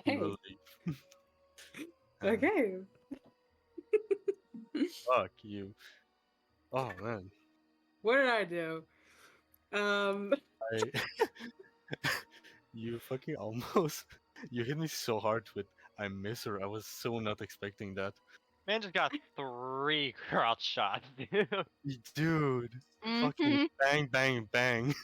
he will leave. Okay. Fuck you. Oh man. What did I do? I you fucking almost you hit me so hard with I miss her. I was so not expecting that. Man just got 3 crouch shots, dude. Dude. Fucking bang bang bang.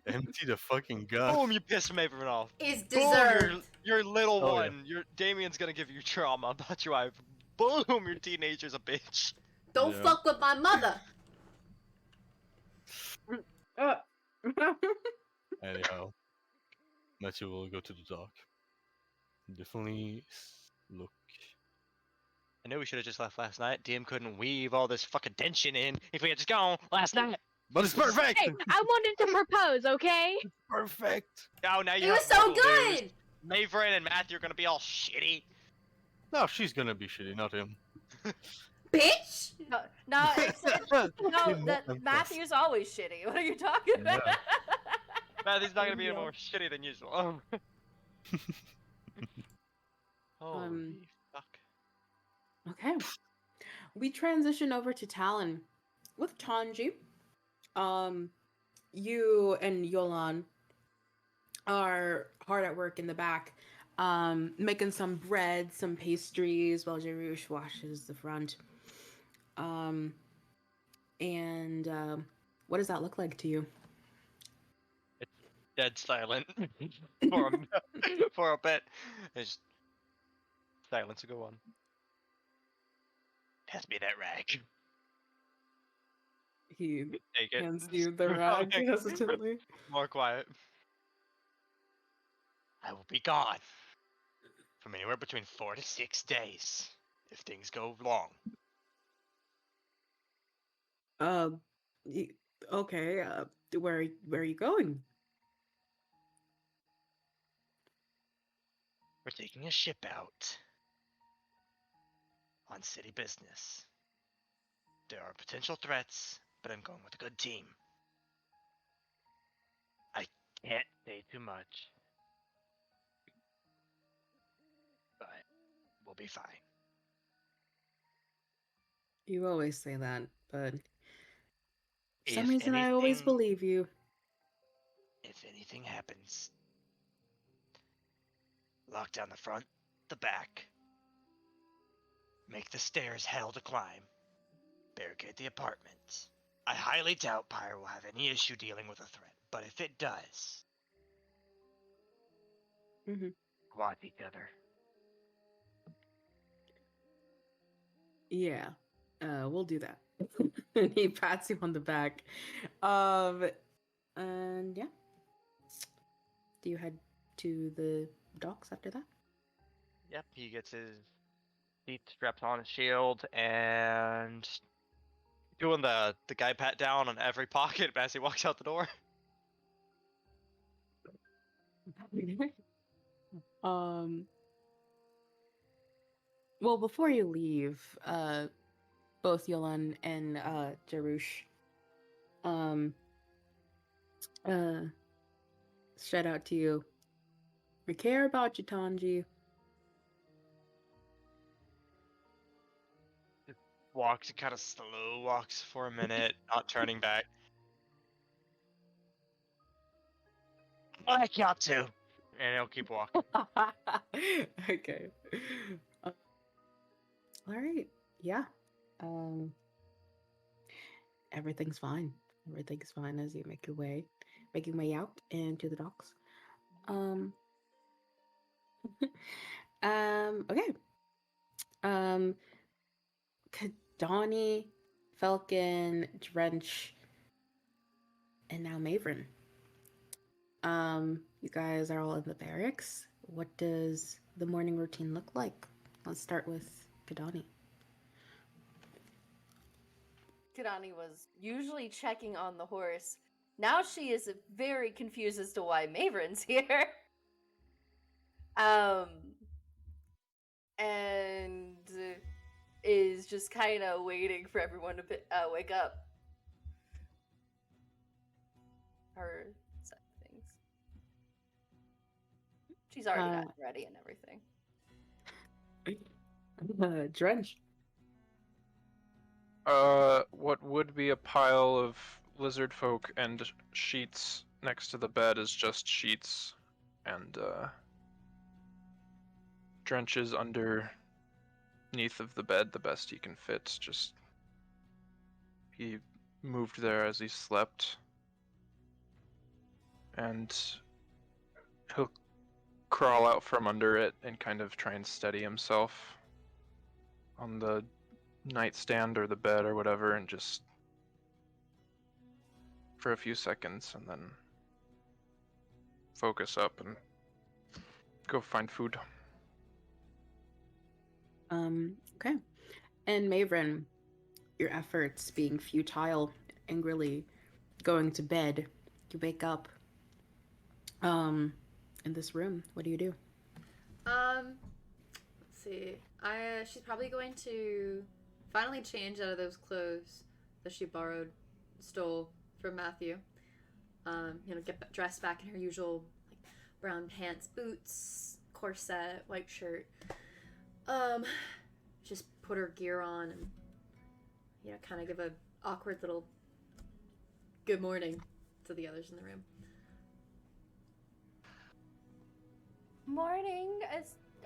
Empty the fucking gun. Boom, you pissed Maeveryn off. Is Boom, deserved. your little Oh, yeah. one. Your Damien's gonna give you trauma about your wife. Boom, your teenager's a bitch. Don't Yeah. fuck with my mother. Anyhow, Matthew will go to the dock. Definitely look. I knew we should have just left last night. DM couldn't weave all this fucking tension in if we had just gone last night. But it's perfect! Hey, I wanted to propose, okay? Perfect! Oh, now you It was have so mortal news. good. Maeveryn and Matthew are gonna be all shitty. No, she's gonna be shitty, not him. Bitch. No, except no, Him that and Matthew's always shitty. What are you talking about? Yeah. Matthew's not gonna be any Yeah. more shitty than usual. Holy fuck. Okay. We transition over to Talon with Tanji. You and Yolan are hard at work in the back, making some bread, some pastries, while Jarush washes the front. What does that look like to you? Dead silent for a bit. It's silence to go on. Pass me that rag. He Take it. hands you the rag hesitantly. More quiet. I will be gone from anywhere between 4 to 6 days if things go wrong. Okay. Where are you going? We're taking a ship out on city business. There are potential threats, but I'm going with a good team. I can't say too much, but we'll be fine. You always say that, but for If some reason I always anything- believe you. If anything happens, lock down the front, the back, make the stairs hell to climb, barricade the apartments. I highly doubt Pyre will have any issue dealing with a threat, but if it does, watch each other. Yeah, we'll do that. And he pats you on the back. And yeah. Do you head to the docks after that? Yep, he gets his feet strapped on his shield and doing the guy pat down on every pocket as he walks out the door. Well, before you leave, both Yolan and Jarush, shout out to you. We care about you, Tanji. Walks, kind of slow walks for a minute, not turning back. I got to, and he'll keep walking. Okay. All right. Yeah. Everything's fine. Everything's fine as you make your way out into the docks. Okay. Kahdani, Fellken, Drench, and now Maeveryn. You guys are all in the barracks. What does the morning routine look like? Let's start with Kahdani. Kahdani was usually checking on the horse. Now she is very confused as to why Maeveryn's here. And is just kind of waiting for everyone to wake up. Her side of things. She's already gotten ready and everything. Drench. What would be a pile of lizardfolk and sheets next to the bed is just sheets, and Drench is underneath of the bed the best he can fit. Just he moved there as he slept, and he'll crawl out from under it and kind of try and steady himself on the nightstand or the bed or whatever, and just for a few seconds, and then focus up and go find food. Okay. And Maeveryn, your efforts being futile, angrily going to bed, you wake up in this room. What do you do? Let's see. She's probably going to finally change out of those clothes that she stole from Matthew. Get dressed back in her usual like brown pants, boots, corset, white shirt. Just put her gear on and kind of give a awkward little good morning to the others in the room. Morning.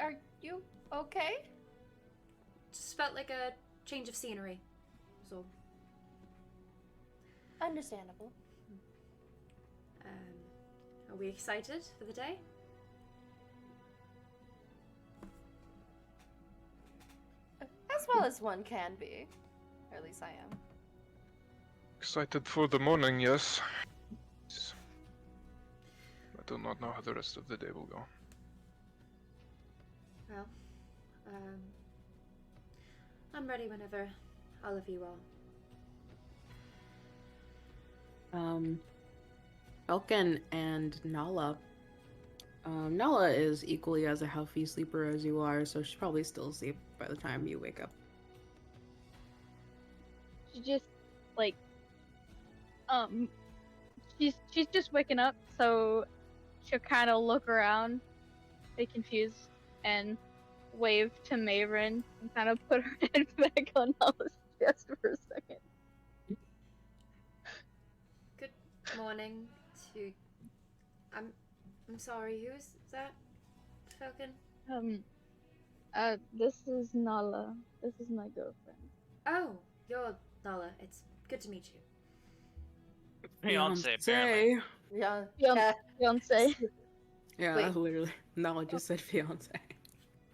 Are you okay? Just felt like a change of scenery. So, Understandable. are we excited for the day? As well as one can be. Or at least I am. Excited for the morning, yes. I do not know how the rest of the day will go. Well, I'm ready whenever all of you are. Fellken and Nala. Nala is equally as a healthy sleeper as you are, so she's probably still asleep by the time you wake up. She just like she's just waking up, so she'll kind of look around, be confused, and wave to Maeveryn and kind of put her head back on Nala's chest for a second. Good morning to. I'm sorry. Who is that? Fellken? This is Nala. This is my girlfriend. Oh, you're Nala. It's good to meet you. Fiance, apparently. Yeah. Fiance. Yeah, Wait. literally. Nala just said fiance.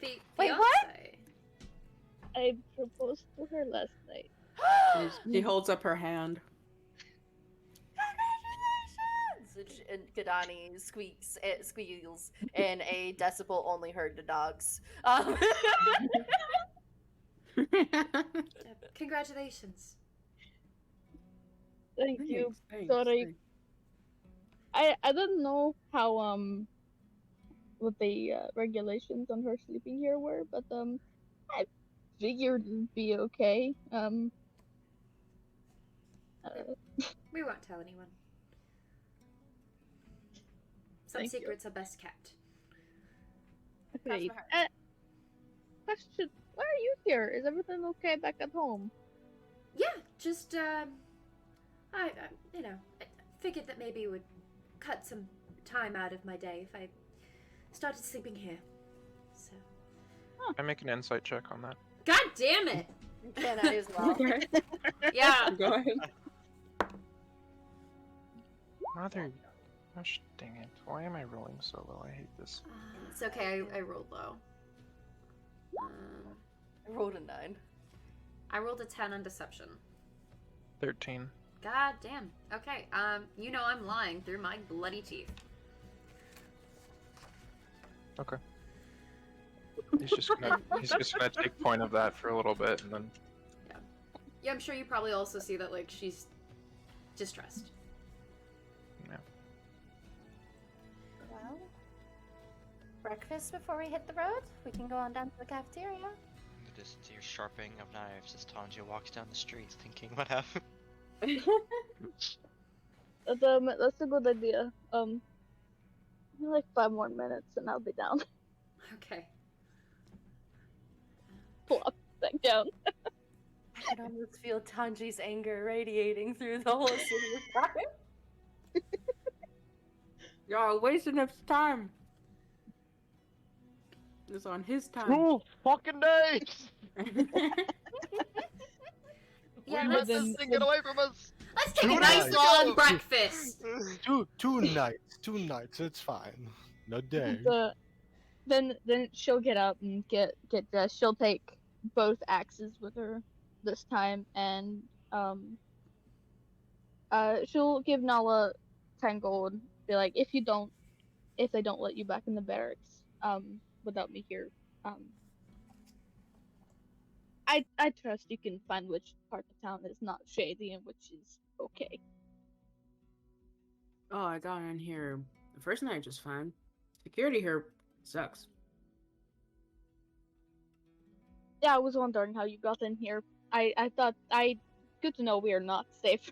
Wait, Fiance. what? I proposed to her last night. She holds up her hand. Congratulations! And Kahdani squeals in a decibel only heard to dogs. Congratulations. Thank you. Thanks, Sorry. I didn't know how what the regulations on her sleeping here were, but I figured it'd be okay. We won't tell anyone. Some Thank you. secrets are best kept. Okay. Cross my heart. Question: why are you here? Is everything okay back at home? Yeah, just I figured that maybe it would cut some time out of my day if I started sleeping here. So. Can I make an insight check on that? God damn it! Can I as well? Yeah. Go ahead. Mother, gosh dang it! Why am I rolling so low? I hate this. It's okay. I rolled low. I rolled a 9. I rolled a 10 on deception. 13. God damn. Okay. I'm lying through my bloody teeth. Okay. He's just gonna take point of that for a little bit, and then. Yeah, I'm sure you probably also see that like she's distressed. Yeah. Well, breakfast before we hit the road? We can go on down to the cafeteria. Just your sharpening of knives as Tanji walks down the street thinking what happened. That's a good idea. Like 5 more minutes and I'll be down. Okay. Plop back down. I can almost feel Tanji's anger radiating through the whole city of time. Y'all wasting his time. It's on his time. 2 fucking days! Yeah, We let this thing get away from us! Let's take a Two nice nights. long breakfast. Two nights, it's fine. No day. Then she'll get up and get dressed. She'll take both axes with her this time, and she'll give Nala 10 gold. Be like, if they don't let you back in the barracks, without me here, I trust you can find which part of town is not shady and which is okay. Oh, I got in here the first night just fine. Security here sucks. Yeah, I was wondering how you got in here. I thought good to know we are not safe.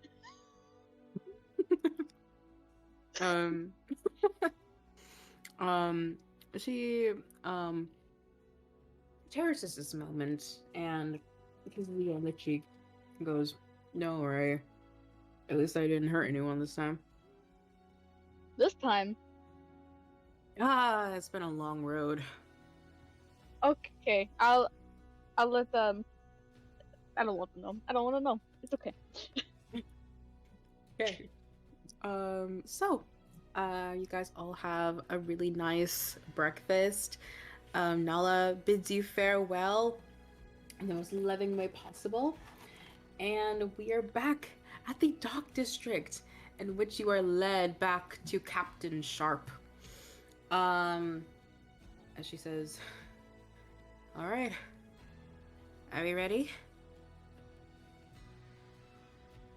um, um, she cherishes this moment and kisses you on the cheek and goes, "No worry, at least I didn't hurt anyone this time." This time, Ah, it's been a long road. okay, I'll let I don't want to know. I don't want to know. It's okay. Okay. So, you guys all have a really nice breakfast. Nala bids you farewell in the most loving way possible. And we are back at the Dock District, in which you are led back to Captain Sharp. As she says, "All right, are we ready?"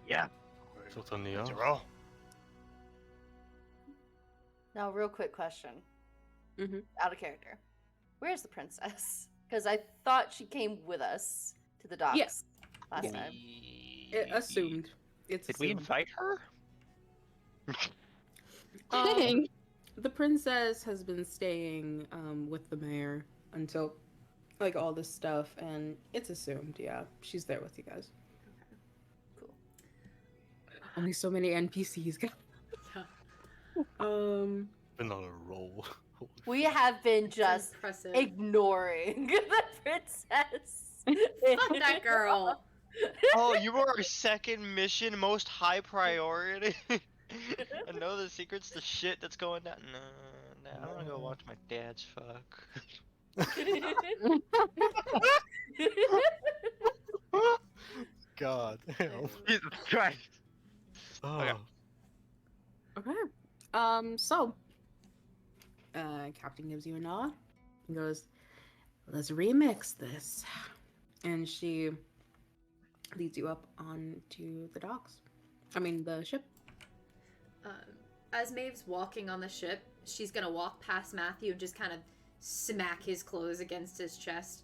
Yeah. Certainly Let's are. roll. Now, real quick question. Mhm. Out of character. Where's the princess? Because I thought she came with us to the docks last Yeah. time. Assumed. It's Did we assumed. invite her? Dang. The princess has been staying with the mayor until like all this stuff, and it's assumed, yeah, she's there with you guys. Cool. Only so many NPCs, guys. Been on a roll. We have been just Impressive. ignoring the princess. Fuck that girl. Oh, you were our second mission, most high priority. I know the secret's the shit that's going down. No, I wanna go watch my dad's fuck. God damn. Jesus Christ. Oh, Okay. Okay. So, Captain gives you a nod and goes, "Let's remix this." And she leads you up onto the docks. I mean, the ship. As Maeve's walking on the ship, she's gonna walk past Matthew and just kind of smack his clothes against his chest.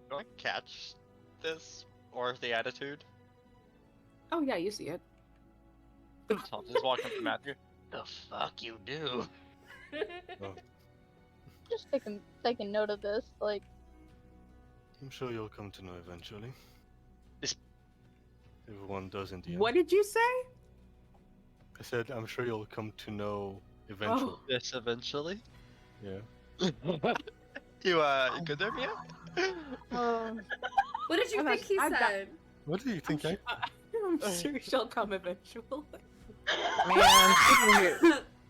Do I catch this or the attitude? Oh yeah, you see it. So I'll just walk up to Matthew. The fuck you do? Just taking note of this. Like, I'm sure you'll come to know eventually. Is- Everyone does in the end. What did you say? I said, I'm sure you'll come to know eventually. Oh. Yes, eventually. Yeah. You good there, Mia? What did you I'm think he I got- said? What do you think I... I'm sure she'll come eventually. Man,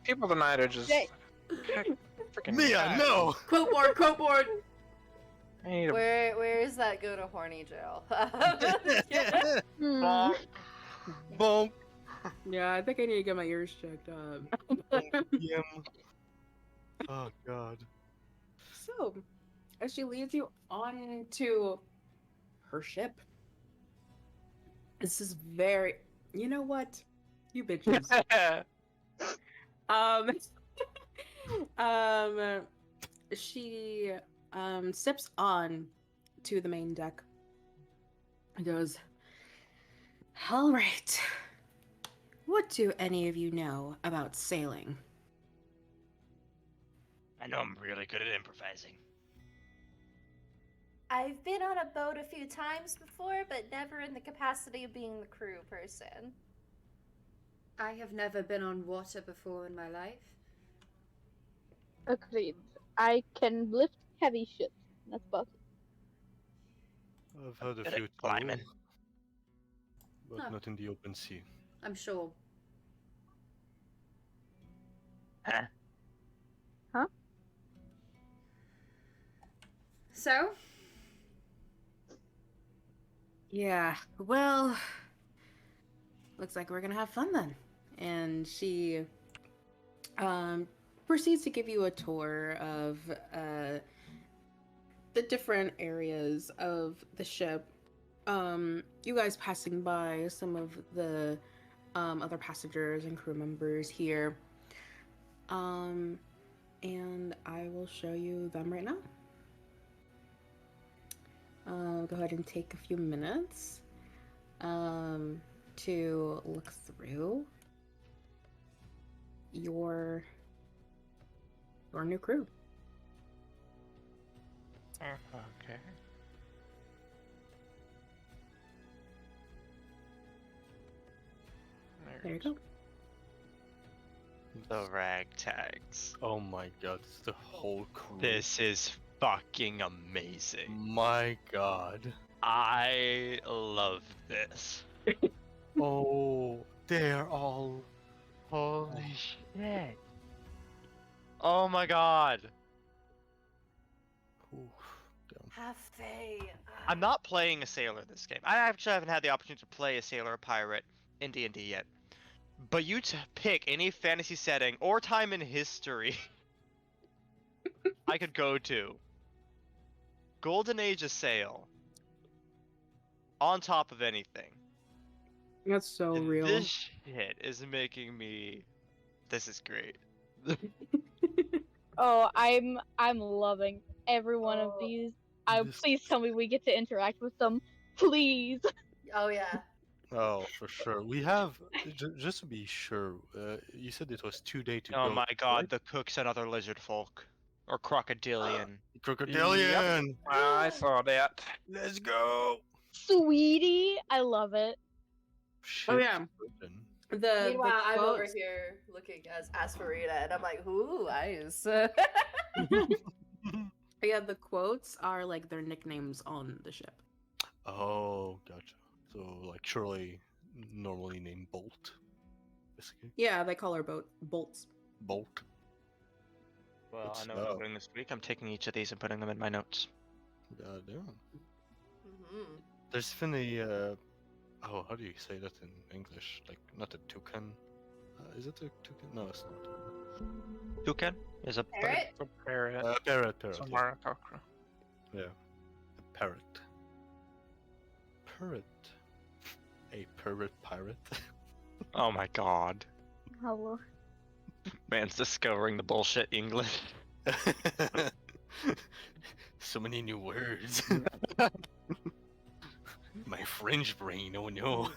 people tonight are just freaking. Mia, no! Quote board, quote board. I need a Where is that go to horny jail? hmm. Bonk! Yeah, I think I need to get my ears checked up. Yum. Oh, God. So, as she leads you onto her ship, this is very. You know what? You bitches. She steps on to the main deck and goes, "All right. What do any of you know about sailing?" I know I'm really good at improvising. I've been on a boat a few times before, but never in the capacity of being the crew person. I have never been on water before in my life. Agreed. I can lift heavy shit. That's about it. I've had a Good at few climbing. too, but Huh. not in the open sea. I'm sure. Huh? So, Yeah, well, looks like we're gonna have fun then. And she proceeds to give you a tour of the different areas of the ship, you guys passing by some of the other passengers and crew members here. And I will show you them right now. Go ahead and take a few minutes to look through your new crew. Okay. There you go. The ragtags. Oh my god, it's the whole crew. This is fucking amazing. My god. I love this. Oh, they're all. Holy shit. Oh my god. Oof, damn. Have faith. I'm not playing a sailor this game. I actually haven't had the opportunity to play a sailor or pirate in D&D yet. But you pick any fantasy setting or time in history I could go to. Golden Age of Sail. On top of anything. That's so And real. This shit is making me... This is great. Oh, I'm loving every one of these. This- Please tell me we get to interact with them, please. Oh yeah. Oh, for sure. We have, just to be sure, you said it was 2 days to go. Oh my god, right? the cook's another lizard folk. Or crocodilian. Crocodilian! I saw that. Let's go! Sweetie, I love it. Oh, yeah. Shit. Meanwhile, I'm over quotes- here looking as Asperita, and I'm like, ooh, ice. Yeah, the quotes are like their nicknames on the ship. Oh, gotcha. So, like, Shirley, normally named Bolt, basically. Yeah, they call her bolts. Bolt. Well, What's I know what I'm up? doing this week. I'm taking each of these and putting them in my notes. God damn. Mhm. There's been a, oh, how do you say that in English? Like, not a toucan. Is it a toucan? No, it's not. Toucan is a Parrot? A parrot. Parrot. It's a Yeah. maracacra. Yeah. A parrot. Parrot. A parrot pirate. Oh my god. Hello. Man's discovering the bullshit English. So many new words. My French brain, oh no.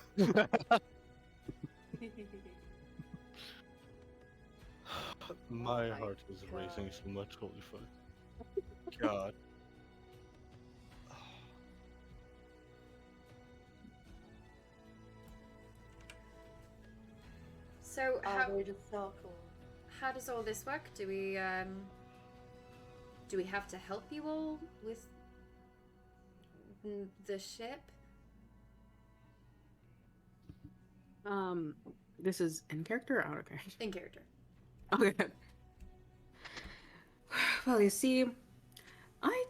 My my heart is God. racing so much, holy fuck. God. So Oh, they're just so cool. how does all this work? Do we have to help you all with the ship? This is in character or out of character? In character. Okay. Well, you see, I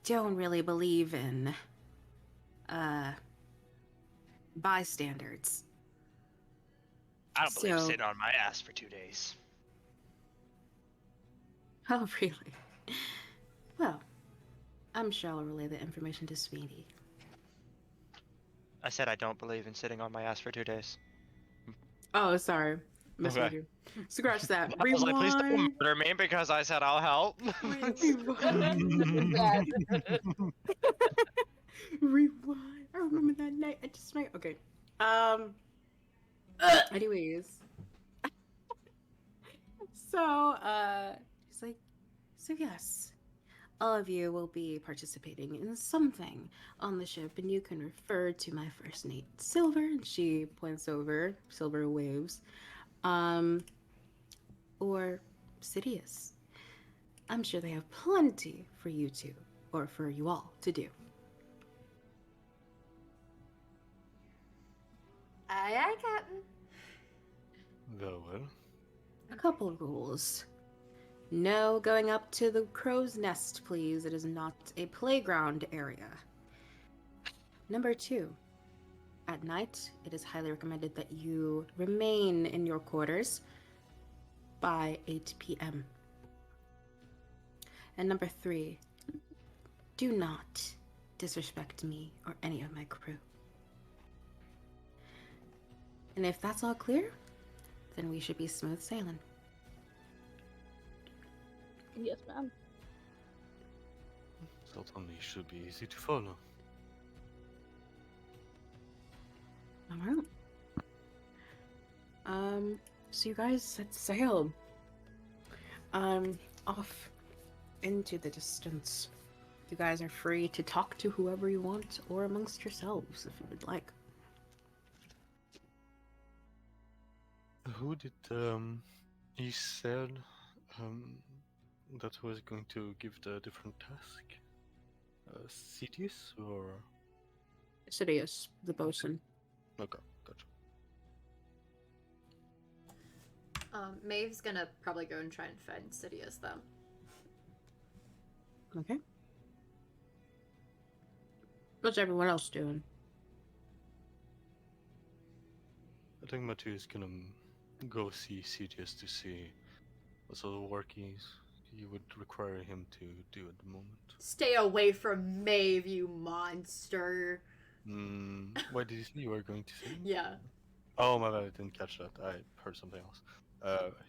don't really believe in bystanders. I don't believe So- sitting on my ass for 2 days. Oh, really? Well, I'm sure I'll relay the information to Sweetie. I said I don't believe in sitting on my ass for 2 days. Oh, sorry. Misheard Okay. you. Scratch that. I was like, please don't Rewind. murder me because I said I'll help. Rewind. Rewind. I remember that night. I just might. Okay. Anyways. So, he's like, so yes, all of you will be participating in something on the ship, and you can refer to my first name, Silver, and she points over. Silver waves. Or Sidious. I'm sure they have plenty for you two, or for you all to do. Aye, aye, Captain. Very well. A couple rules. No going up to the crow's nest, please. It is not a playground area. Number 2. At night, it is highly recommended that you remain in your quarters by 8 p.m. And number 3, do not disrespect me or any of my crew. And if that's all clear, then we should be smooth sailing. Yes, ma'am. Certainly should be easy to follow. All right. So you guys set sail. Off into the distance. You guys are free to talk to whoever you want or amongst yourselves if you would like. Who did he said that was going to give the different task? Sidious or Sidious, the bosun. okay, gotcha. Maeve's gonna probably go and try and find Sidious then. Okay. What's everyone else doing? I think Matthew is gonna go see Sidious to see what sort of work you would require him to do at the moment. Stay away from Maeve, you monster. What did you say you were going to say? Yeah. Oh my bad, I didn't catch that. I heard something else.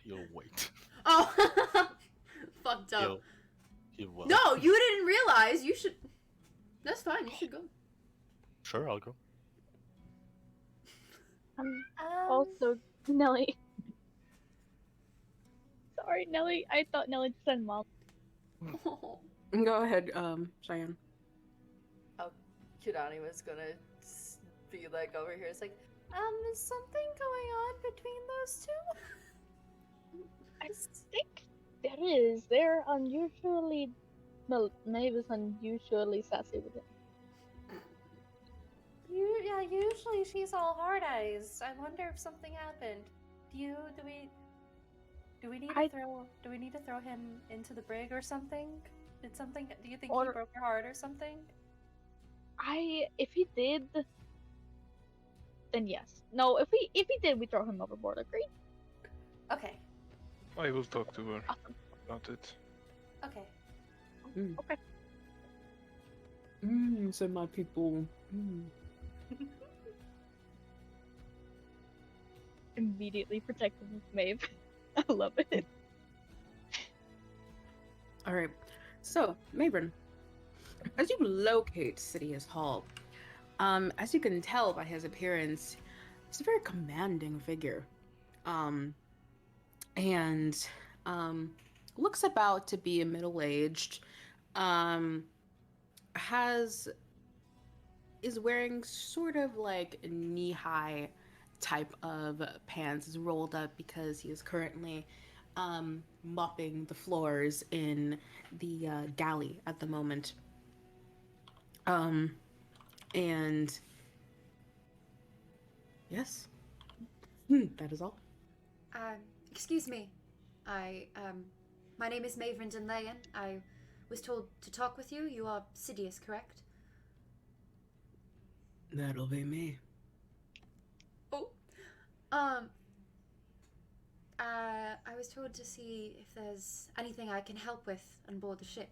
He'll wait. Oh, fucked up. He'll wait. No, you didn't realize. You should. That's fine. You should go. Sure, I'll go. Also, Nelly. Sorry, Nelly. I thought Nelly said mom. Go ahead, Cheyenne. Kahdani was gonna be like over here. It's like, is something going on between those two? I think there is. They're unusually. Well, Maeve is unusually sassy with it. Yeah, usually she's all hard eyes. I wonder if something happened. Do we need to throw him into the brig or something? Do you think he broke her heart or something? If he did, then yes. No, if he did, we throw him overboard. Agreed? Okay. I will talk to her Awesome. about it. Okay. Okay. So my people. Immediately protective of Maeve. I love it. All right. So, Maeveryn, as you locate Sidious Hall, as you can tell by his appearance, he's a very commanding figure. And looks about to be middle-aged. Is wearing sort of like knee-high type of pants, is rolled up because he is currently mopping the floors in the galley at the moment. And yes, that is all. Excuse me. My name is Maeveryn Dhinlahyn. I was told to talk with you. You are Sidious, correct? That'll be me. Oh. I was told to see if there's anything I can help with on board the ship.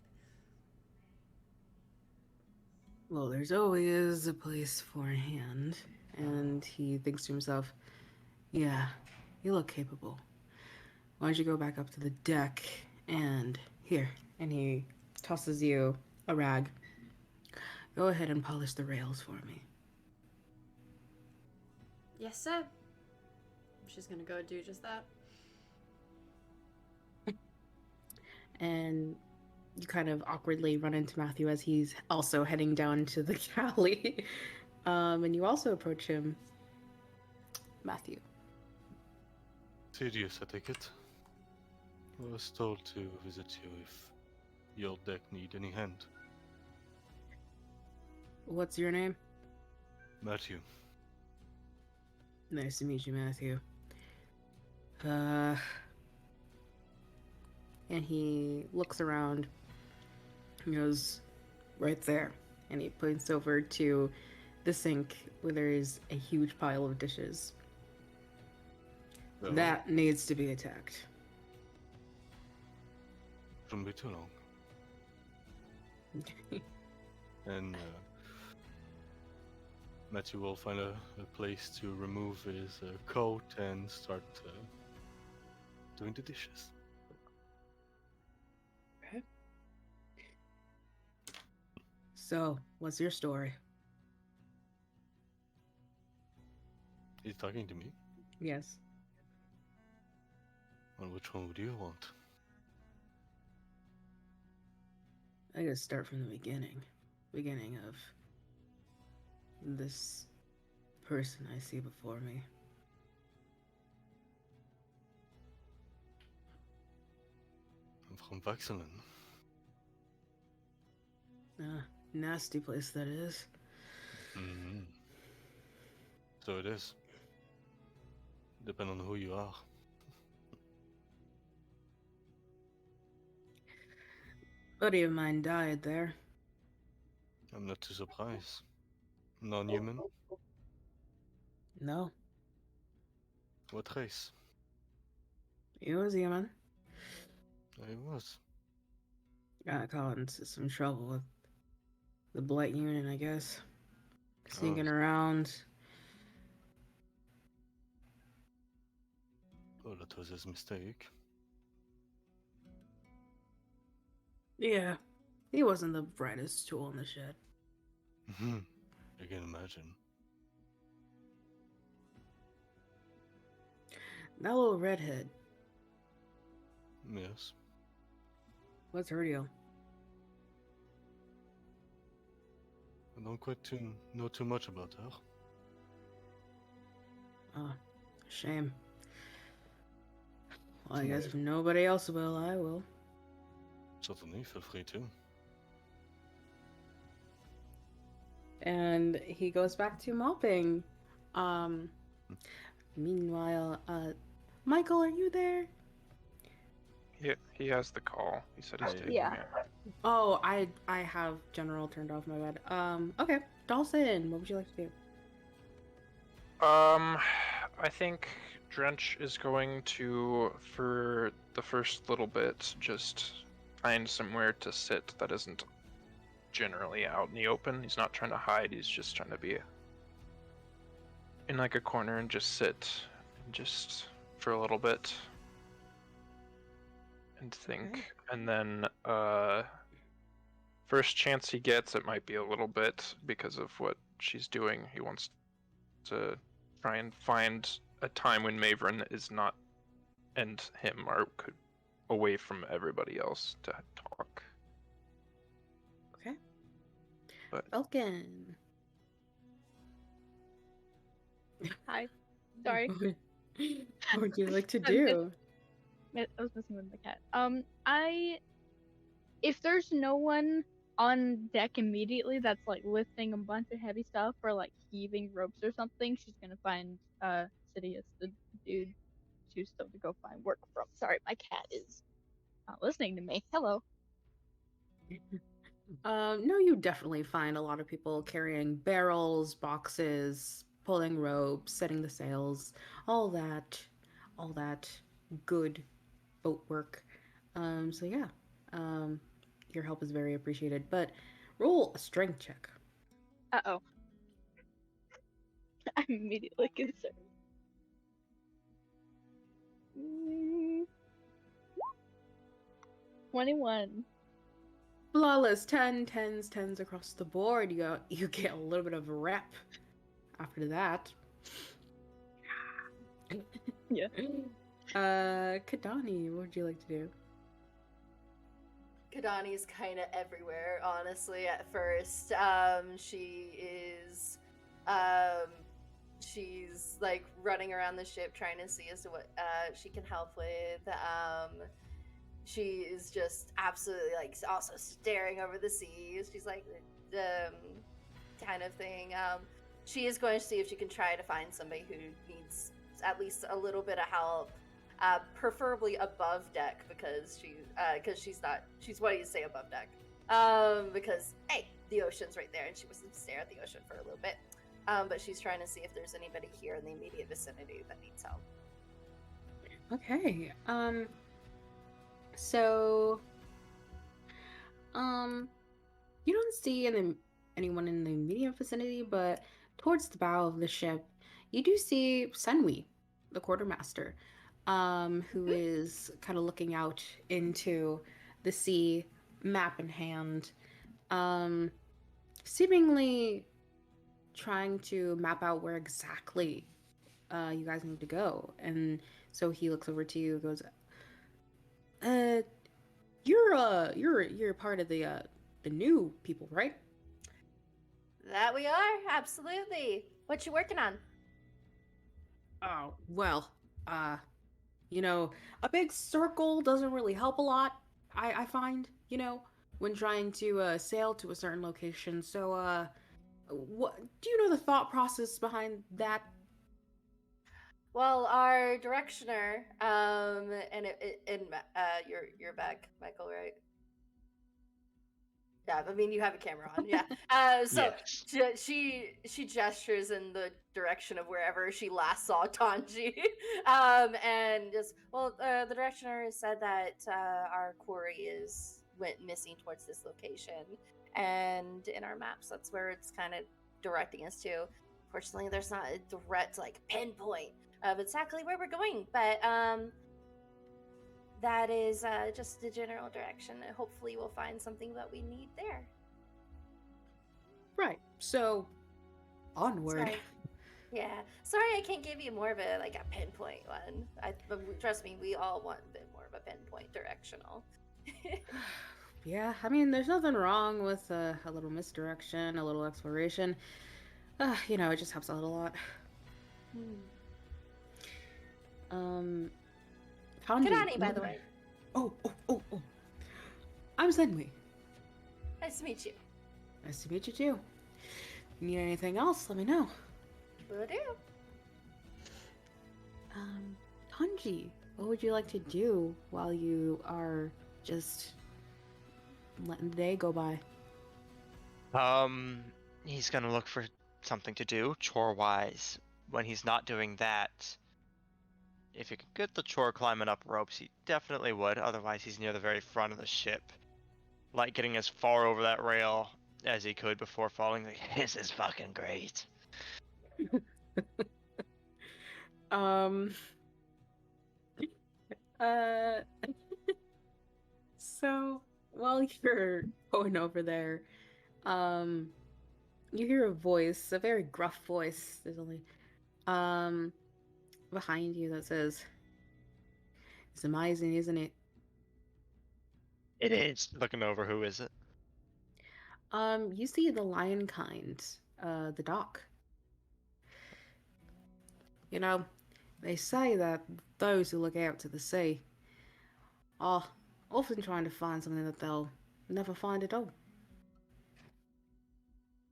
Well, there's always a place for a hand. And he thinks to himself, yeah, you look capable. Why don't you go back up to the deck and here. And he tosses you a rag. Go ahead and polish the rails for me. Yes, sir. She's gonna go do just that. And you kind of awkwardly run into Matthew as he's also heading down to the galley. And you also approach him. Matthew. Sidious, I take it. I was told to visit you if your deck need any hand. What's your name? Matthew. Nice to meet you, Matthew. And he looks around. He goes, right there. And he points over to the sink where there is a huge pile of dishes. Well, That needs to be attacked. shouldn't be too long. and Matthew will find a place to remove his coat and start doing the dishes. So, what's your story? He's talking to me. Yes. Well, which one would you want? I gotta start from the beginning. Beginning of this person I see before me. I'm from Vaxelen. Nasty place that is. Mm-hmm. So it is. Depending on who you are. Buddy of mine died there. I'm not too surprised. Non-human? No, What race? he was human. I was. Got caught into some trouble with the Blight Unit, I guess. Sneaking around. Oh, that was his mistake. Yeah, he wasn't the brightest tool in the shed. I can imagine. That little redhead, Yes. what's her deal? I don't quite know too much about her. Shame. Well, I guess if nobody else will, I will. Certainly, feel free to. And he goes back to mopping. Meanwhile, Michael, are you there? He has the call. He said he's taking Yeah. it. Oh, I have general turned off, my bad. Okay. Dawson, what would you like to do? I think Drench is going to, for the first little bit, just find somewhere to sit that isn't generally out in the open. He's not trying to hide, he's just trying to be in like a corner and just sit just for a little bit and think. Okay. And then first chance he gets, it might be a little bit because of what she's doing. He wants to try and find a time when Maeveryn is not, and him are away from everybody else to talk. Okay. But Fellken. Hi. Sorry. What would you like to do? I was messing with the cat. If there's no one on deck immediately that's like lifting a bunch of heavy stuff or like heaving ropes or something, she's gonna find Sidious, the dude she's still to go find work from. Sorry, my cat is not listening to me. Hello. No, you definitely find a lot of people carrying barrels, boxes, pulling ropes, setting the sails, all that good boat work. So yeah, your help is very appreciated. But roll a strength check. Uh-oh. I'm immediately concerned. 21. Flawless 10s across the board. You get a little bit of a rep after that. Yeah. Kahdani, what would you like to do? Kahdani's kind of everywhere, honestly, at first. She's like running around the ship trying to see as to what she can help with. She is just absolutely like also staring over the seas. She's like kind of thing. She is going to see if she can try to find somebody who needs at least a little bit of help. Preferably above deck because she's what do you say above deck? Because hey, the ocean's right there and she wants to stare at the ocean for a little bit. But she's trying to see if there's anybody here in the immediate vicinity that needs help. Okay. So you don't see anyone in the immediate vicinity, but towards the bow of the ship, you do see Senwi, the quartermaster, who is kind of looking out into the sea, map in hand, um, seemingly trying to map out where exactly you guys need to go. And so he looks over to you and goes, uh, you're part of the new people, right? That we are, absolutely. What you working on? Oh, well, you know, a big circle doesn't really help a lot, I find, when trying to sail to a certain location. So, what do you know the thought process behind that? Well, our directioner, and you're back, Michael, right? Yeah, I mean you have a camera on, yeah. So Yes. she gestures in the direction of wherever she last saw Tanji, and just the directioner said that our quarry went missing towards this location, and in our maps that's where it's kind of directing us to. Fortunately, there's not a direct like pinpoint of exactly where we're going, but that is just the general direction. Hopefully, we'll find something that we need there. Right. So, onward. Sorry. Yeah. Sorry, I can't give you more of a pinpoint one. Trust me, we all want a bit more of a pinpoint directional. Yeah, I mean, there's nothing wrong with a little misdirection, a little exploration. It just helps out a lot. Tanji. Kahdani, by the way. Oh. I'm Zenwi. Nice to meet you. Nice to meet you too. Need anything else? Let me know. Will do. Tanji, what would you like to do while you are just letting the day go by? He's gonna look for something to do, chore-wise. When he's not doing that, if he could get the chore climbing up ropes, he definitely would. Otherwise, he's near the very front of the ship, like getting as far over that rail as he could before falling. Like, this is fucking great. uh, so while you're going over there, you hear a voice, a very gruff voice. There's only, behind you that says, "It's amazing, isn't it?" It is. Looking over, who is it? You see the lion kind, the doc. They say that those who look out to the sea are often trying to find something that they'll never find at all.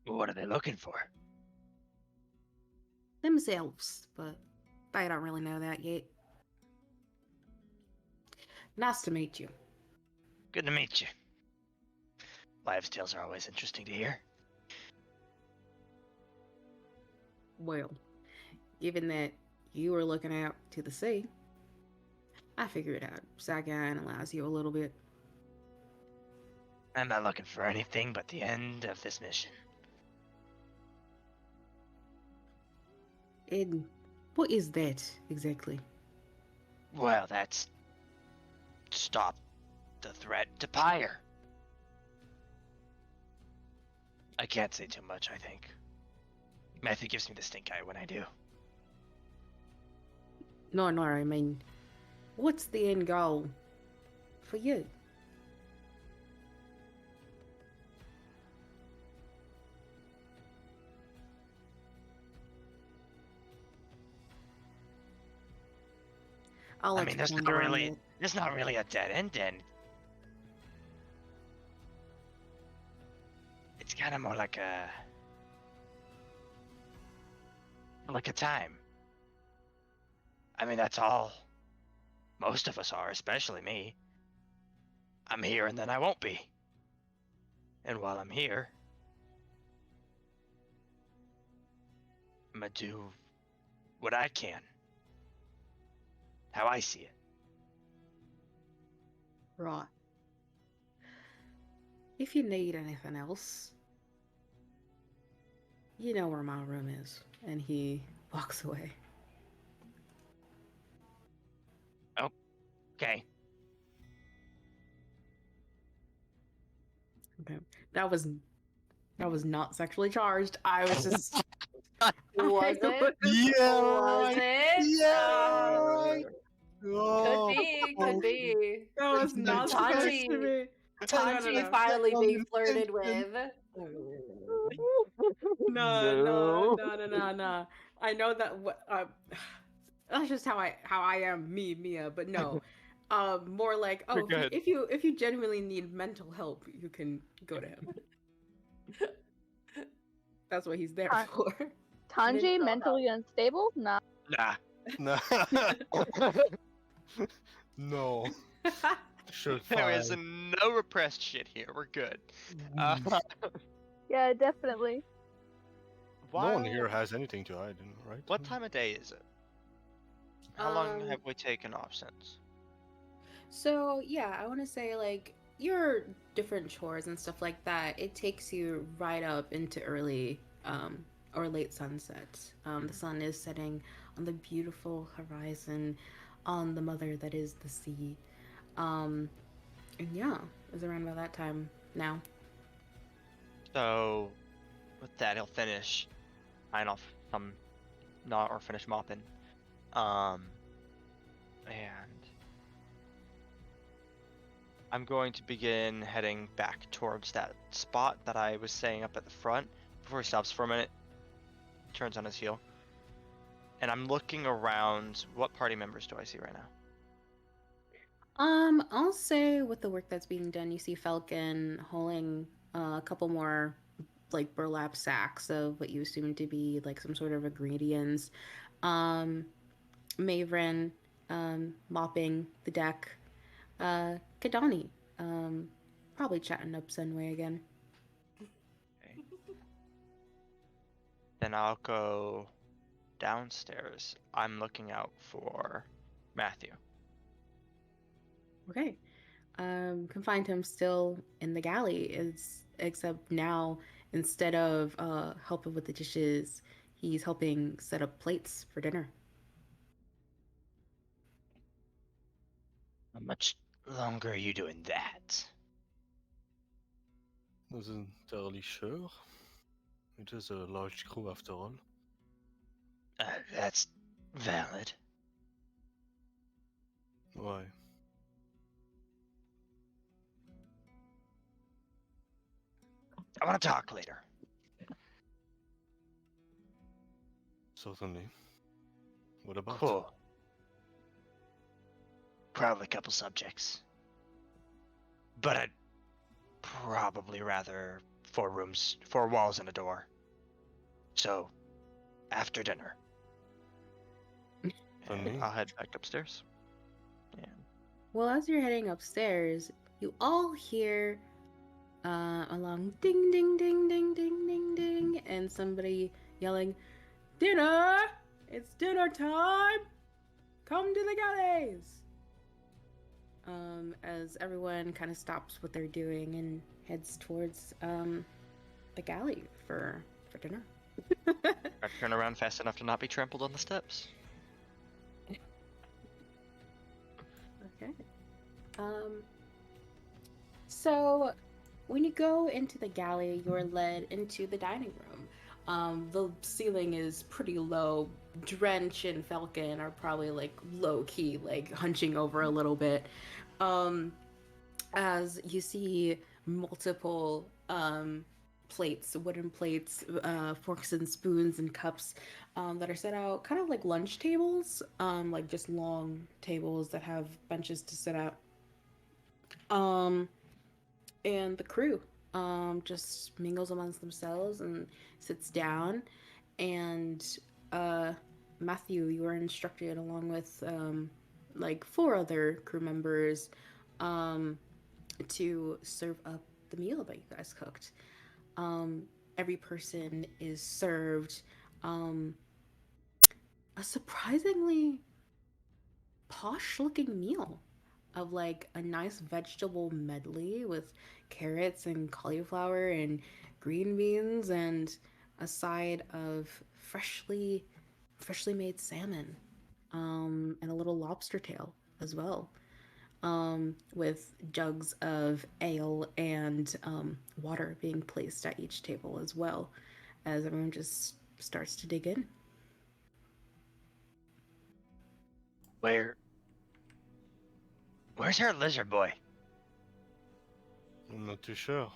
What are they looking for? Themselves, but they don't really know that yet. Nice to meet you. Good to meet you. Wives' tales are always interesting to hear. Well, given that you were looking out to the sea, I figured I'd psychoanalyze you a little bit. I'm not looking for anything but the end of this mission. And what is that exactly? Well, that's stop the threat to Pyre. I can't say too much, I think. Matthew gives me the stink eye when I do. No, I mean, what's the end goal for you? I mean, there's not really a dead end. It's kind of more like a time. I mean, that's all most of us are, especially me. I'm here and then I won't be. And while I'm here, I'm gonna do what I can. How I see it. Right. If you need anything else, You know where my room is. And he walks away. Okay. Okay. That was not sexually charged. I was just Was it? Yeah, Was right. it? Yeah, right. Could Oh, be. Could be. that was not supposed to be. Tanji no. finally No, being no, flirted no. with. No. I know that that's just how I am, Mia. But no, more like, We're oh, good. if you genuinely need mental help, you can go to him. That's what he's there for. Tanji Mental mentally unstable? Nah. Nah. No. No. Sure, There is fine. no repressed shit here. We're good. Yeah, definitely. No one while- here has anything to hide, right? What time of day is it? How long Um, have we taken off since? So yeah, I want to say like your different chores and stuff like that. It takes you right up into early or late sunset. The sun is setting on the beautiful horizon, on the mother that is the sea. And yeah, it's around about that time now. So, with that, he'll finish sign off some, not or finish mopping. And I'm going to begin heading back towards that spot that I was saying up at the front before he stops for a minute, turns on his heel. And I'm looking around. What party members do I see right now? I'll say with the work that's being done, you see Fellken holding a couple more like burlap sacks of what you assume to be like some sort of ingredients. Um, Maeveryn mopping the deck. Kahdani probably chatting up Sunway again. Okay. Then I'll go downstairs. I'm looking out for Matthew. Okay. Can find him still in the galley. Except now instead of helping with the dishes, he's helping set up plates for dinner. How much longer are you doing that? Wasn't entirely sure. It is a large crew after all. That's valid. Why? I want to talk later. Oh. Certainly. What about? Cool. Probably a couple subjects. But I'd probably rather 4 rooms, 4 walls and a door. So, after dinner. Funny. I'll head back upstairs. And Well, as you're heading upstairs, you all hear a long ding ding ding ding ding ding ding, and somebody yelling, "Dinner! It's dinner time! Come to the galleys!" As everyone kind of stops what they're doing and heads towards the galley for dinner. I turn around fast enough to not be trampled on the steps. Okay. So when you go into the galley, you're led into the dining room. The ceiling is pretty low. Drench and Fellken are probably like low key, like hunching over a little bit. As you see multiple plates, wooden plates, forks and spoons and cups that are set out kind of like lunch tables, like just long tables that have benches to sit at. And the crew just mingles amongst themselves and sits down. And Matthew, you were instructed along with like 4 other crew members to serve up the meal that you guys cooked. Every person is served a surprisingly posh looking meal of like a nice vegetable medley with carrots and cauliflower and green beans and a side of freshly made salmon, and a little lobster tail as well, with jugs of ale and water being placed at each table as well, as everyone just starts to dig in. Where's our lizard boy? I'm not too sure.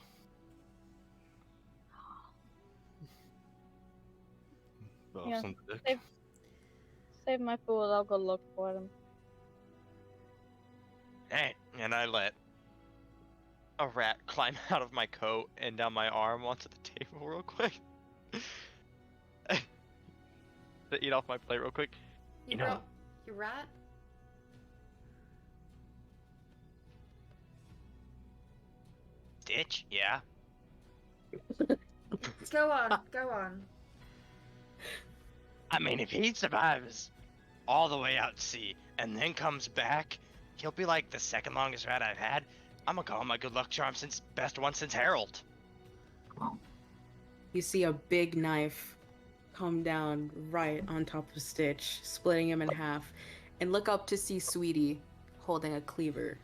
Yeah. Perhaps on the deck. Save my food. I'll go look for them. Hey, And I let a rat climb out of my coat and down my arm onto the table real quick. To eat off my plate real quick. You know- brought your rat? Stitch? Yeah. Go on, go on. I mean, if he survives all the way out to sea and then comes back, he'll be like the second longest rat I've had. I'm gonna call him my good luck charm since best one since Harold. You see a big knife come down right on top of Stitch, splitting him in half, and look up to see Sweetie holding a cleaver,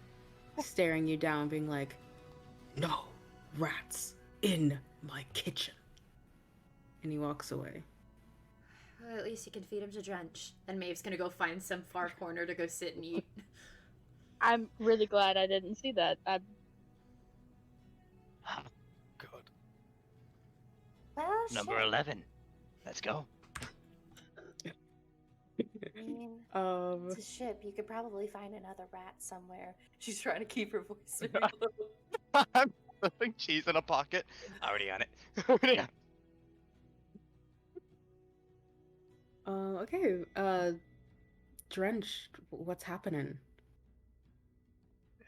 staring you down, being like, "No rats in my kitchen." And he walks away. Well, at least you can feed him to Drench. And Maeve's gonna go find some far corner to go sit and eat. I'm really glad I didn't see that. God. Well, Number shit. 11. Let's go. I mean, Um, it's a ship. You could probably find another rat somewhere. She's trying to keep her voice very low. I'm stuffing cheese in a pocket. Already on it. Already on. okay. Drench, what's happening?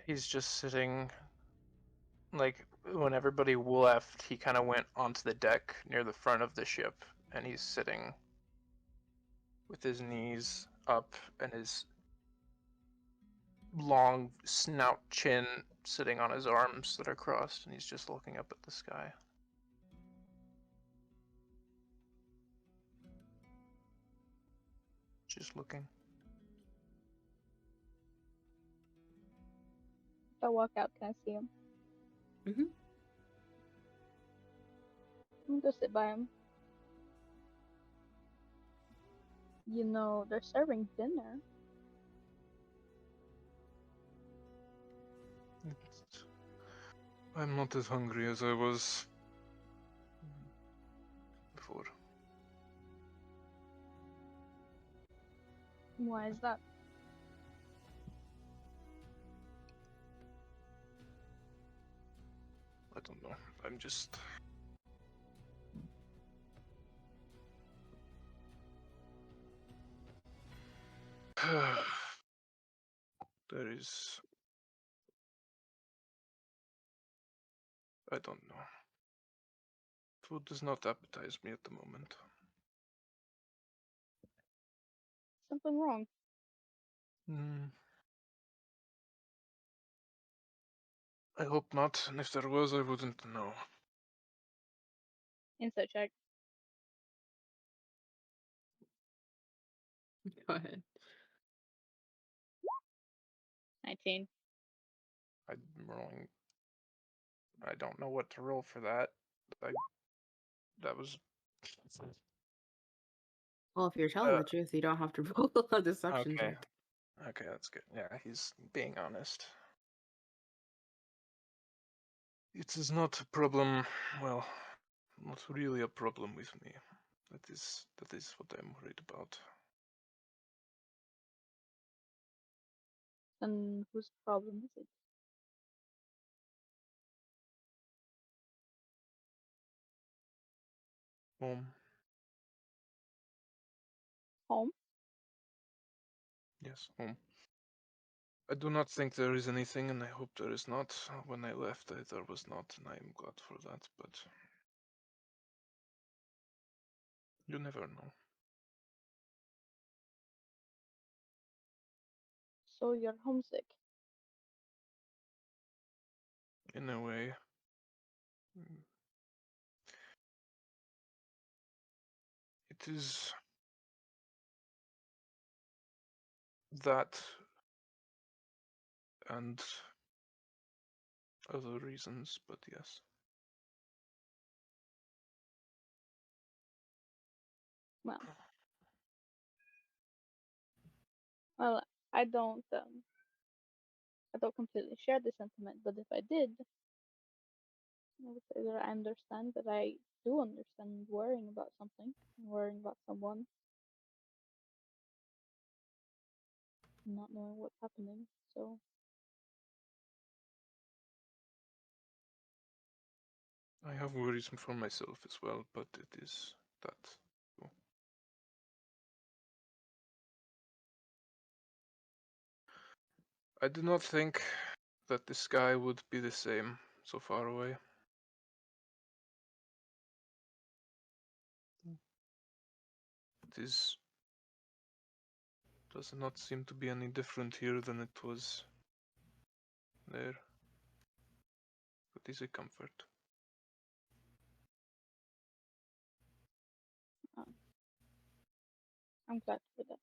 He's just sitting. Like, when everybody left, he kind of went onto the deck near the front of the ship, and he's sitting with his knees up and his long snout chin sitting on his arms that are crossed, and he's just looking up at the sky. Just looking. If I walk out, can I see him? Mm-hmm. I'm gonna go sit by him. You know, they're serving dinner. I'm not as hungry as I was before. Why is that? I don't know. I'm just. There is. I don't know. Food does not appetize me at the moment. Something wrong. I hope not, and if there was, I wouldn't know. Insight check. Go ahead. 19. I'm rolling. I don't know what to roll for that. That was. Well, if you're telling the truth, you don't have to roll a deception Okay. check. Okay, that's good. Yeah, he's being honest. It is not a problem. Well, not really a problem with me. That is what I'm worried about. And whose problem is it? Home. Home? Yes, home. I do not think there is anything, and I hope there is not. When I left, there was not, and I am glad for that, but you never know. So you're homesick. In a way. It is that and other reasons, but yes. Well, well, I don't completely share the sentiment, but if I did, I would say that I understand that I do understand worrying about something, worrying about someone, not knowing what's happening. So I have worries for myself as well, but it is that. So. I did not think that the sky would be the same so far away. It does not seem to be any different here than it was there. But is a comfort. I'm glad for that.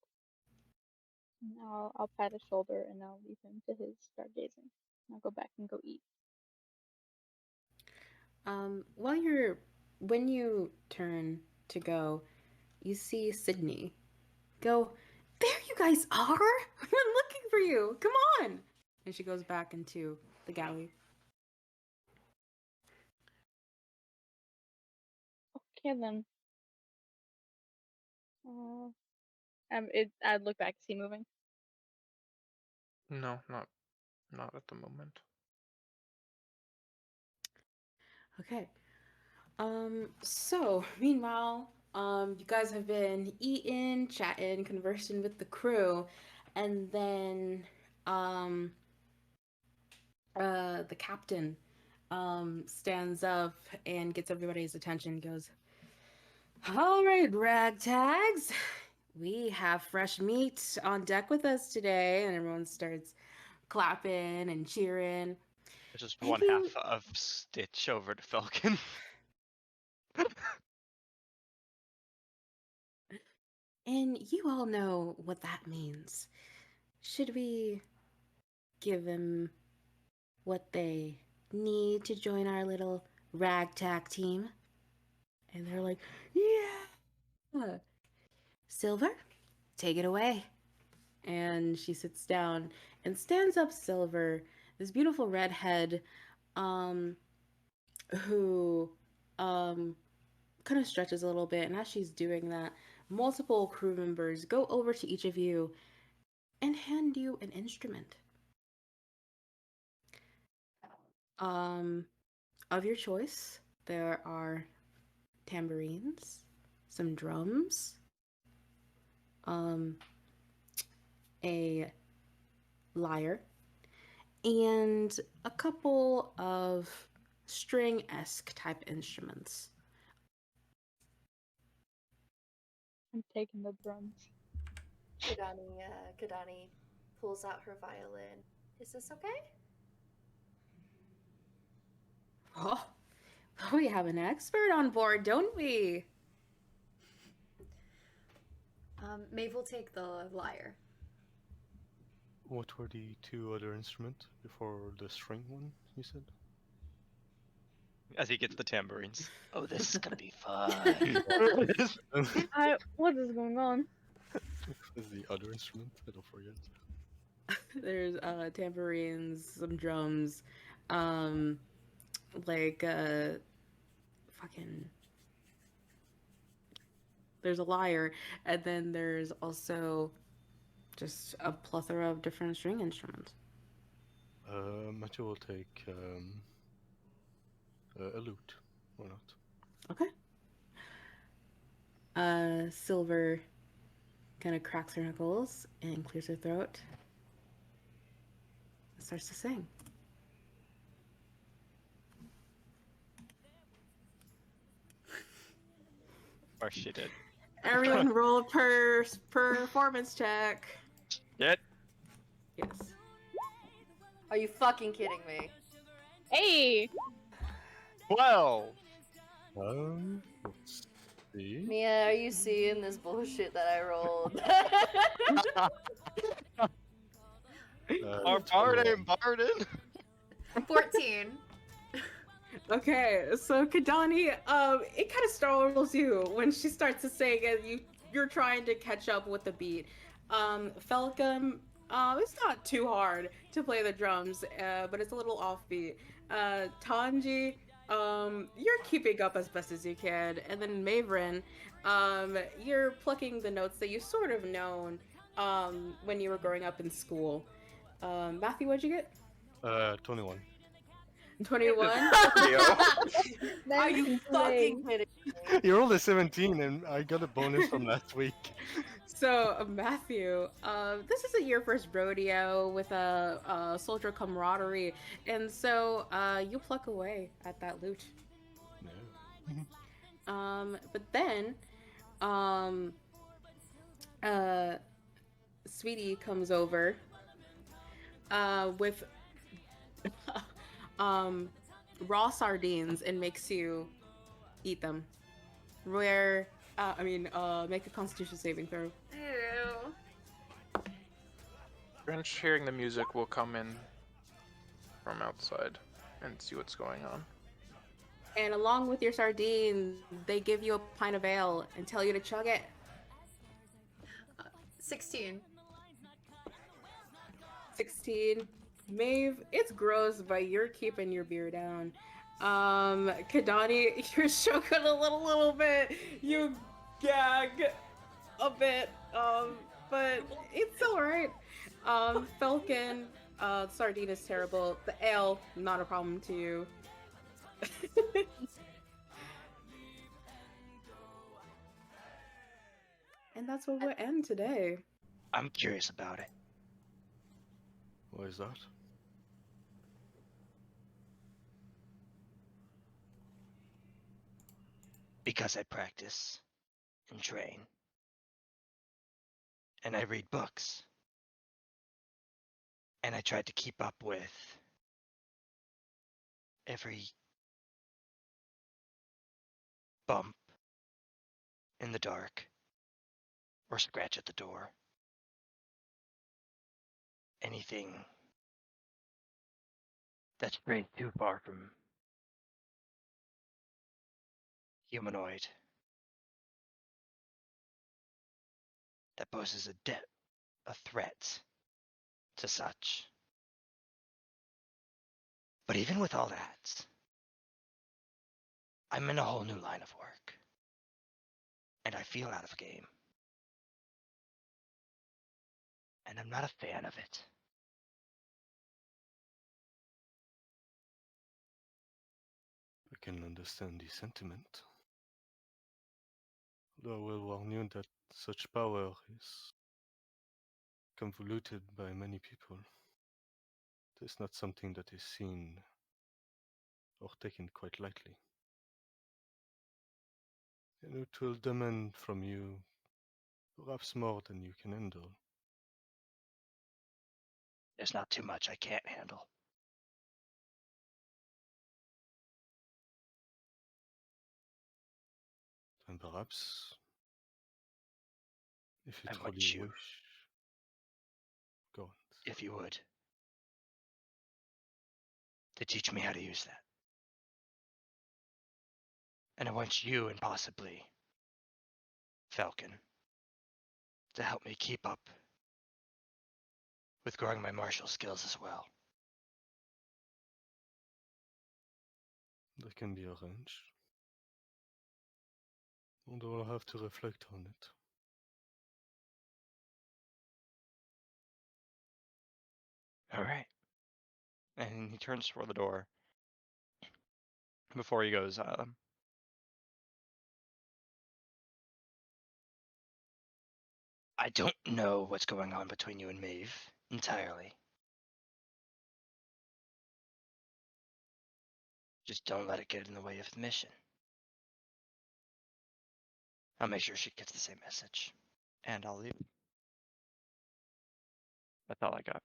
And I'll pat his shoulder and I'll leave him to his stargazing. I'll go back and go eat. When you turn to go, you see Sydney. Go, there you guys are! I've been looking for you! Come on! And she goes back into the galley. Okay then. I'd look back. Is he moving? No, not at the moment. Okay. So meanwhile, you guys have been eating, chatting, conversing with the crew, and then the captain stands up and gets everybody's attention, goes, all right, ragtags, we have fresh meat on deck with us today. And everyone starts clapping and cheering. Just And one you- half of Stitch over to Fellken. And you all know what that means. Should we give them what they need to join our little ragtag team? And they're like, yeah. Silver, take it away. And she sits down and stands up Silver, this beautiful redhead, who kind of stretches a little bit. And as she's doing that, multiple crew members go over to each of you and hand you an instrument. Of your choice. There are tambourines, some drums, a lyre, and a couple of string-esque type instruments. I'm taking the drums. Kahdani pulls out her violin. Is this okay? Oh, we have an expert on board, don't we? Maeve will take the lyre. What were the two other instruments before the string one, you said? As he gets the tambourines. Oh, this is gonna be fun. What is going on? Is the other instrument? I don't forget. There's tambourines, some drums, like fucking. There's a lyre, and then there's also just a plethora of different string instruments. Matthew will take a lute. Why not? Okay. Silver kind of cracks her knuckles and clears her throat and starts to sing. Of course she did. Everyone roll per performance check. Yet. Yes. Are you fucking kidding me? Hey! 12! Let's See? Mia, are you seeing this bullshit that I rolled? Our bard ain't bardin'. 14. Okay, so Kahdani, it kind of startles you when she starts to sing, and you're trying to catch up with the beat. Fellken, it's not too hard to play the drums, but it's a little offbeat. Tanji, you're keeping up as best as you can, and then Maeveryn, you're plucking the notes that you sort of known, when you were growing up in school. Matthew, what'd you get? 21. 21. Are you fucking kidding? You rolled a 17, and I got a bonus from last week. So, Matthew, this isn't your first rodeo with a soldier camaraderie, and so you pluck away at that loot. No. But then, Sweetie comes over with raw sardines and makes you eat them. Make a Constitution saving throw. Ew. Drench, hearing the music, will come in from outside and see what's going on. And along with your sardine, they give you a pint of ale and tell you to chug it. 16. 16. Maeve, it's gross, but you're keeping your beer down. Kahdani, you're choking a little bit. You gag a bit, but it's alright. Fellken, sardine is terrible. The ale, not a problem to you. And that's where we'll end today. I'm curious about it. What is that? Because I practice and train. And I read books. And I tried to keep up with every bump in the dark or scratch at the door. Anything that's strayed too far from humanoid that poses a threat to such. But even with all that, I'm in a whole new line of work. And I feel out of game. And I'm not a fan of it. I can understand the sentiment. Though I will warn you that such power is convoluted by many people. It is not something that is seen or taken quite lightly. And it will demand from you perhaps more than you can handle. There's not too much I can't handle. And perhaps, if you I want truly you. wish, go on. If you would, to teach me how to use that. And I want you and possibly Fellken to help me keep up with growing my martial skills as well. That can be arranged. And I will have to reflect on it. All right. And he turns toward the door. Before he goes, I don't know what's going on between you and Maeve entirely. Just don't let it get in the way of the mission. I'll make sure she gets the same message. and I'll leave. That's all I got.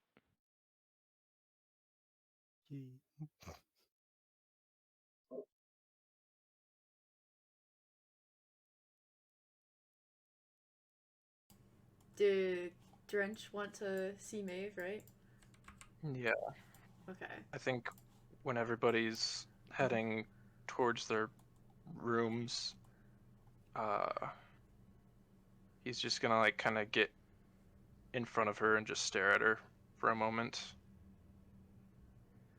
Do Drench want to see Maeve, right? Yeah, Okay. I think when everybody's heading towards their rooms, he's just gonna like kind of get in front of her and just stare at her for a moment,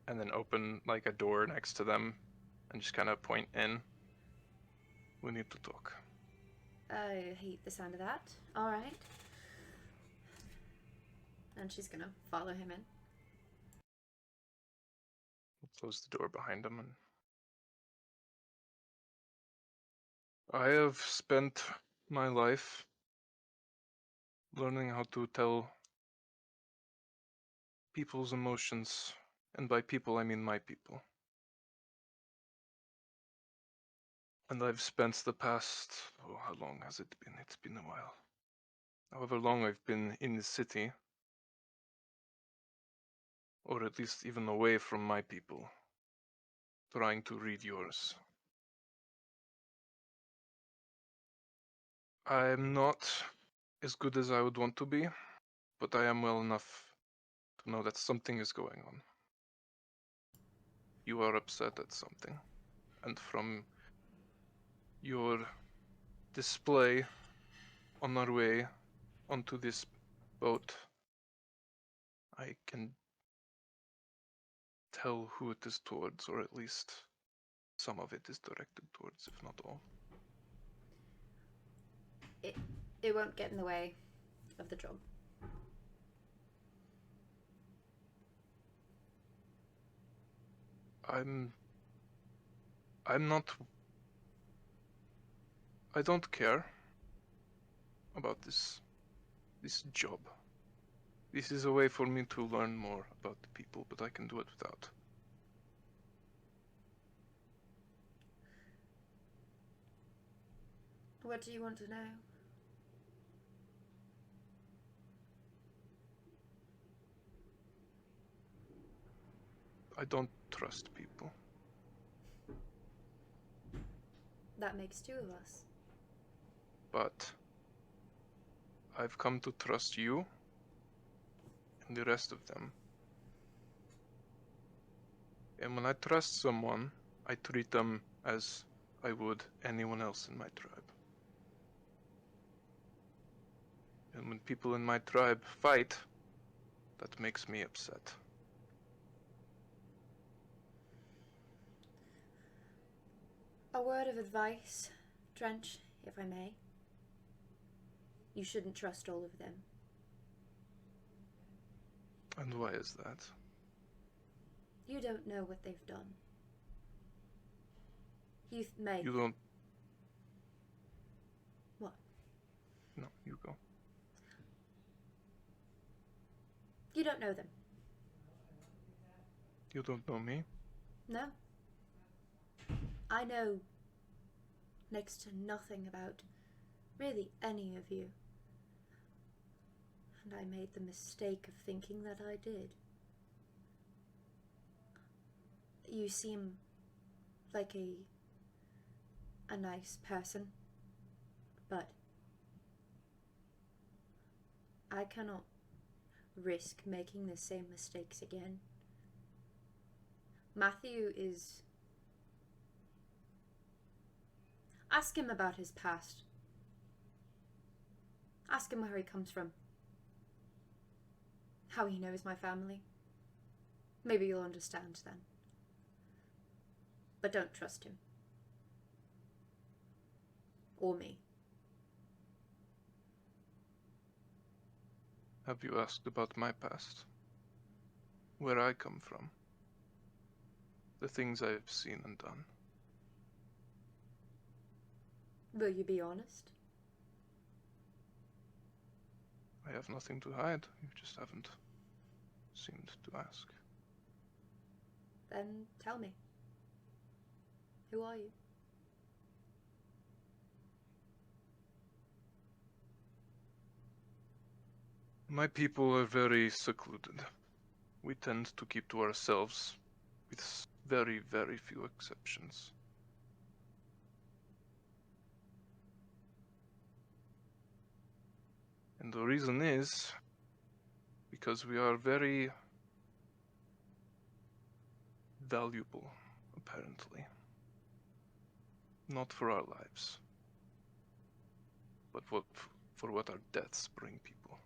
and then open like a door next to them and just kind of point in. We need to talk. I hate the sound of that. Alright. And she's gonna follow him in. We'll close the door behind him. And I have spent my life learning how to tell people's emotions, and by people I mean my people. And I've spent the past, how long has it been? It's been a while. However long I've been in the city, or at least even away from my people, trying to read yours. I'm not as good as I would want to be, but I am well enough to know that something is going on. You are upset at something, and from your display on our way onto this boat, I can tell who it is towards, or at least some of it is directed towards, if not all. It won't get in the way of the job. I'm not. I don't care about this job. This is a way for me to learn more about the people, but I can do it without. What do you want to know? I don't trust people. That makes two of us. But I've come to trust you and the rest of them. And when I trust someone, I treat them as I would anyone else in my tribe. And when people in my tribe fight, that makes me upset. A word of advice, Drench, if I may. You shouldn't trust all of them. And why is that? You don't know what they've done. You may. You don't... What? No, you go. You don't know them. You don't know me? No. I know next to nothing about really any of you. And I made the mistake of thinking that I did. You seem like a nice person, but I cannot risk making the same mistakes again. Matthew is... Ask him about his past. Ask him where he comes from. How he knows my family. Maybe you'll understand then. But don't trust him. Or me. Have you asked about my past? Where I come from? The things I've seen and done? Will you be honest? I have nothing to hide. You just haven't seemed to ask. Then tell me. Who are you? My people are very secluded. We tend to keep to ourselves, with very, very few exceptions. And the reason is because we are very valuable, apparently. Not for our lives, but for what our deaths bring people.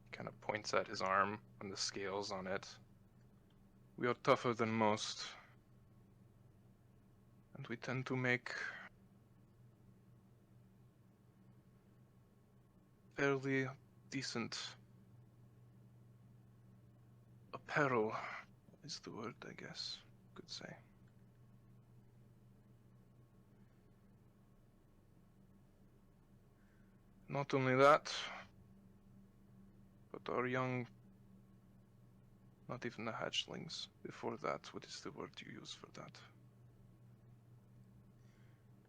He kind of points at his arm and the scales on it. We are tougher than most, and we tend to make fairly decent apparel, is the word, I guess, could say. Not only that, but our young, not even the hatchlings, before that, what is the word you use for that?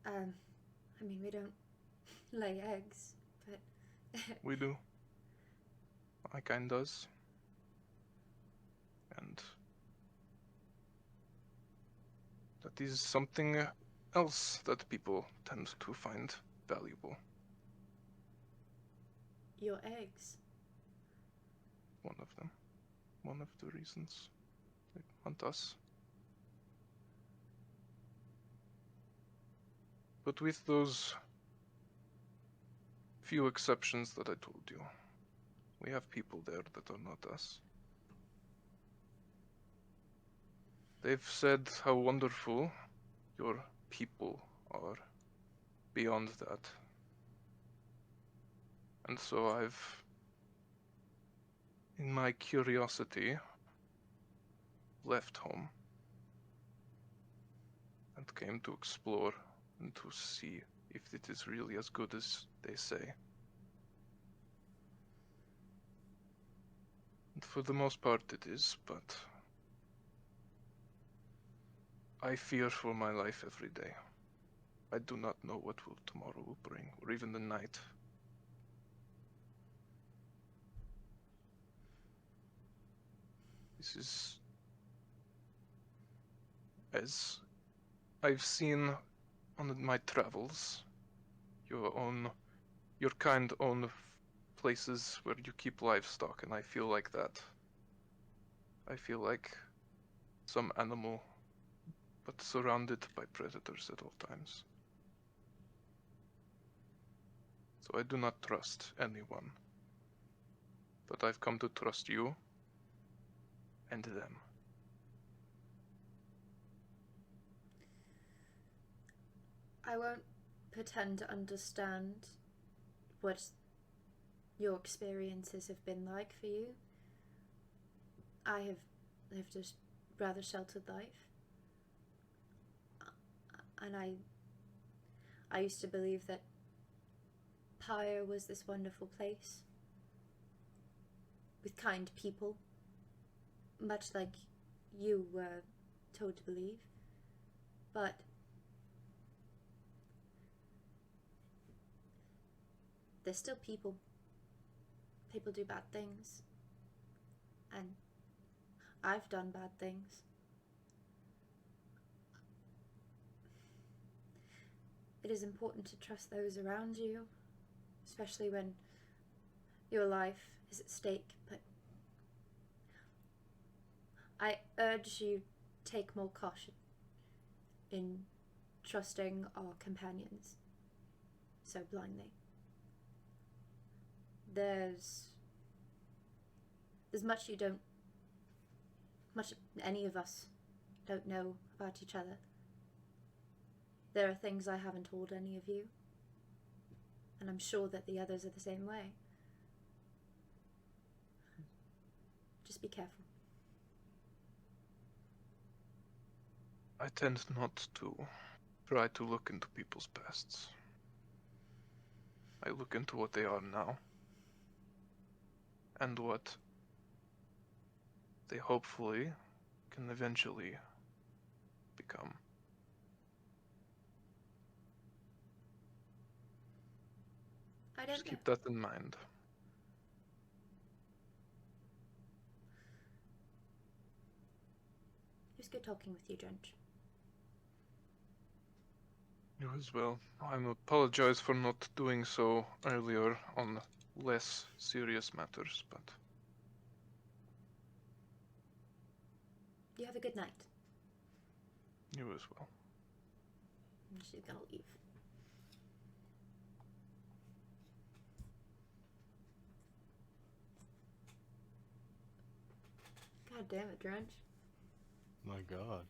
I mean, we don't lay eggs, but... We do. My kind does. And that is something else that people tend to find valuable. Your eggs? One of them. One of the reasons they want us. But with those few exceptions that I told you, we have people there that are not us. They've said how wonderful your people are beyond that. And so I've, in my curiosity, left home and came to explore and to see if it is really as good as they say. And for the most part it is, but I fear for my life every day. I do not know what tomorrow will bring, or even the night. This is, as I've seen on my travels, your kind own places where you keep livestock, and I feel like that. I feel like some animal, but surrounded by predators at all times. So I do not trust anyone. But I've come to trust you and them. I won't pretend to understand what your experiences have been like for you. I have lived a rather sheltered life. And I used to believe that Pyre was this wonderful place with kind people, much like you were told to believe. But they're still people. People do bad things. And I've done bad things. It is important to trust those around you, especially when your life is at stake, but I urge you take more caution in trusting our companions so blindly. There's much any of us don't know about each other. There are things I haven't told any of you, and I'm sure that the others are the same way. Just be careful. I tend not to try to look into people's pasts. I look into what they are now, and what they hopefully can eventually become. Just keep that in mind. It was good talking with you, Drench. You as well. I apologize for not doing so earlier on less serious matters, but You have a good night. you as well. And she's gonna leave. God damn it, Drench. My god.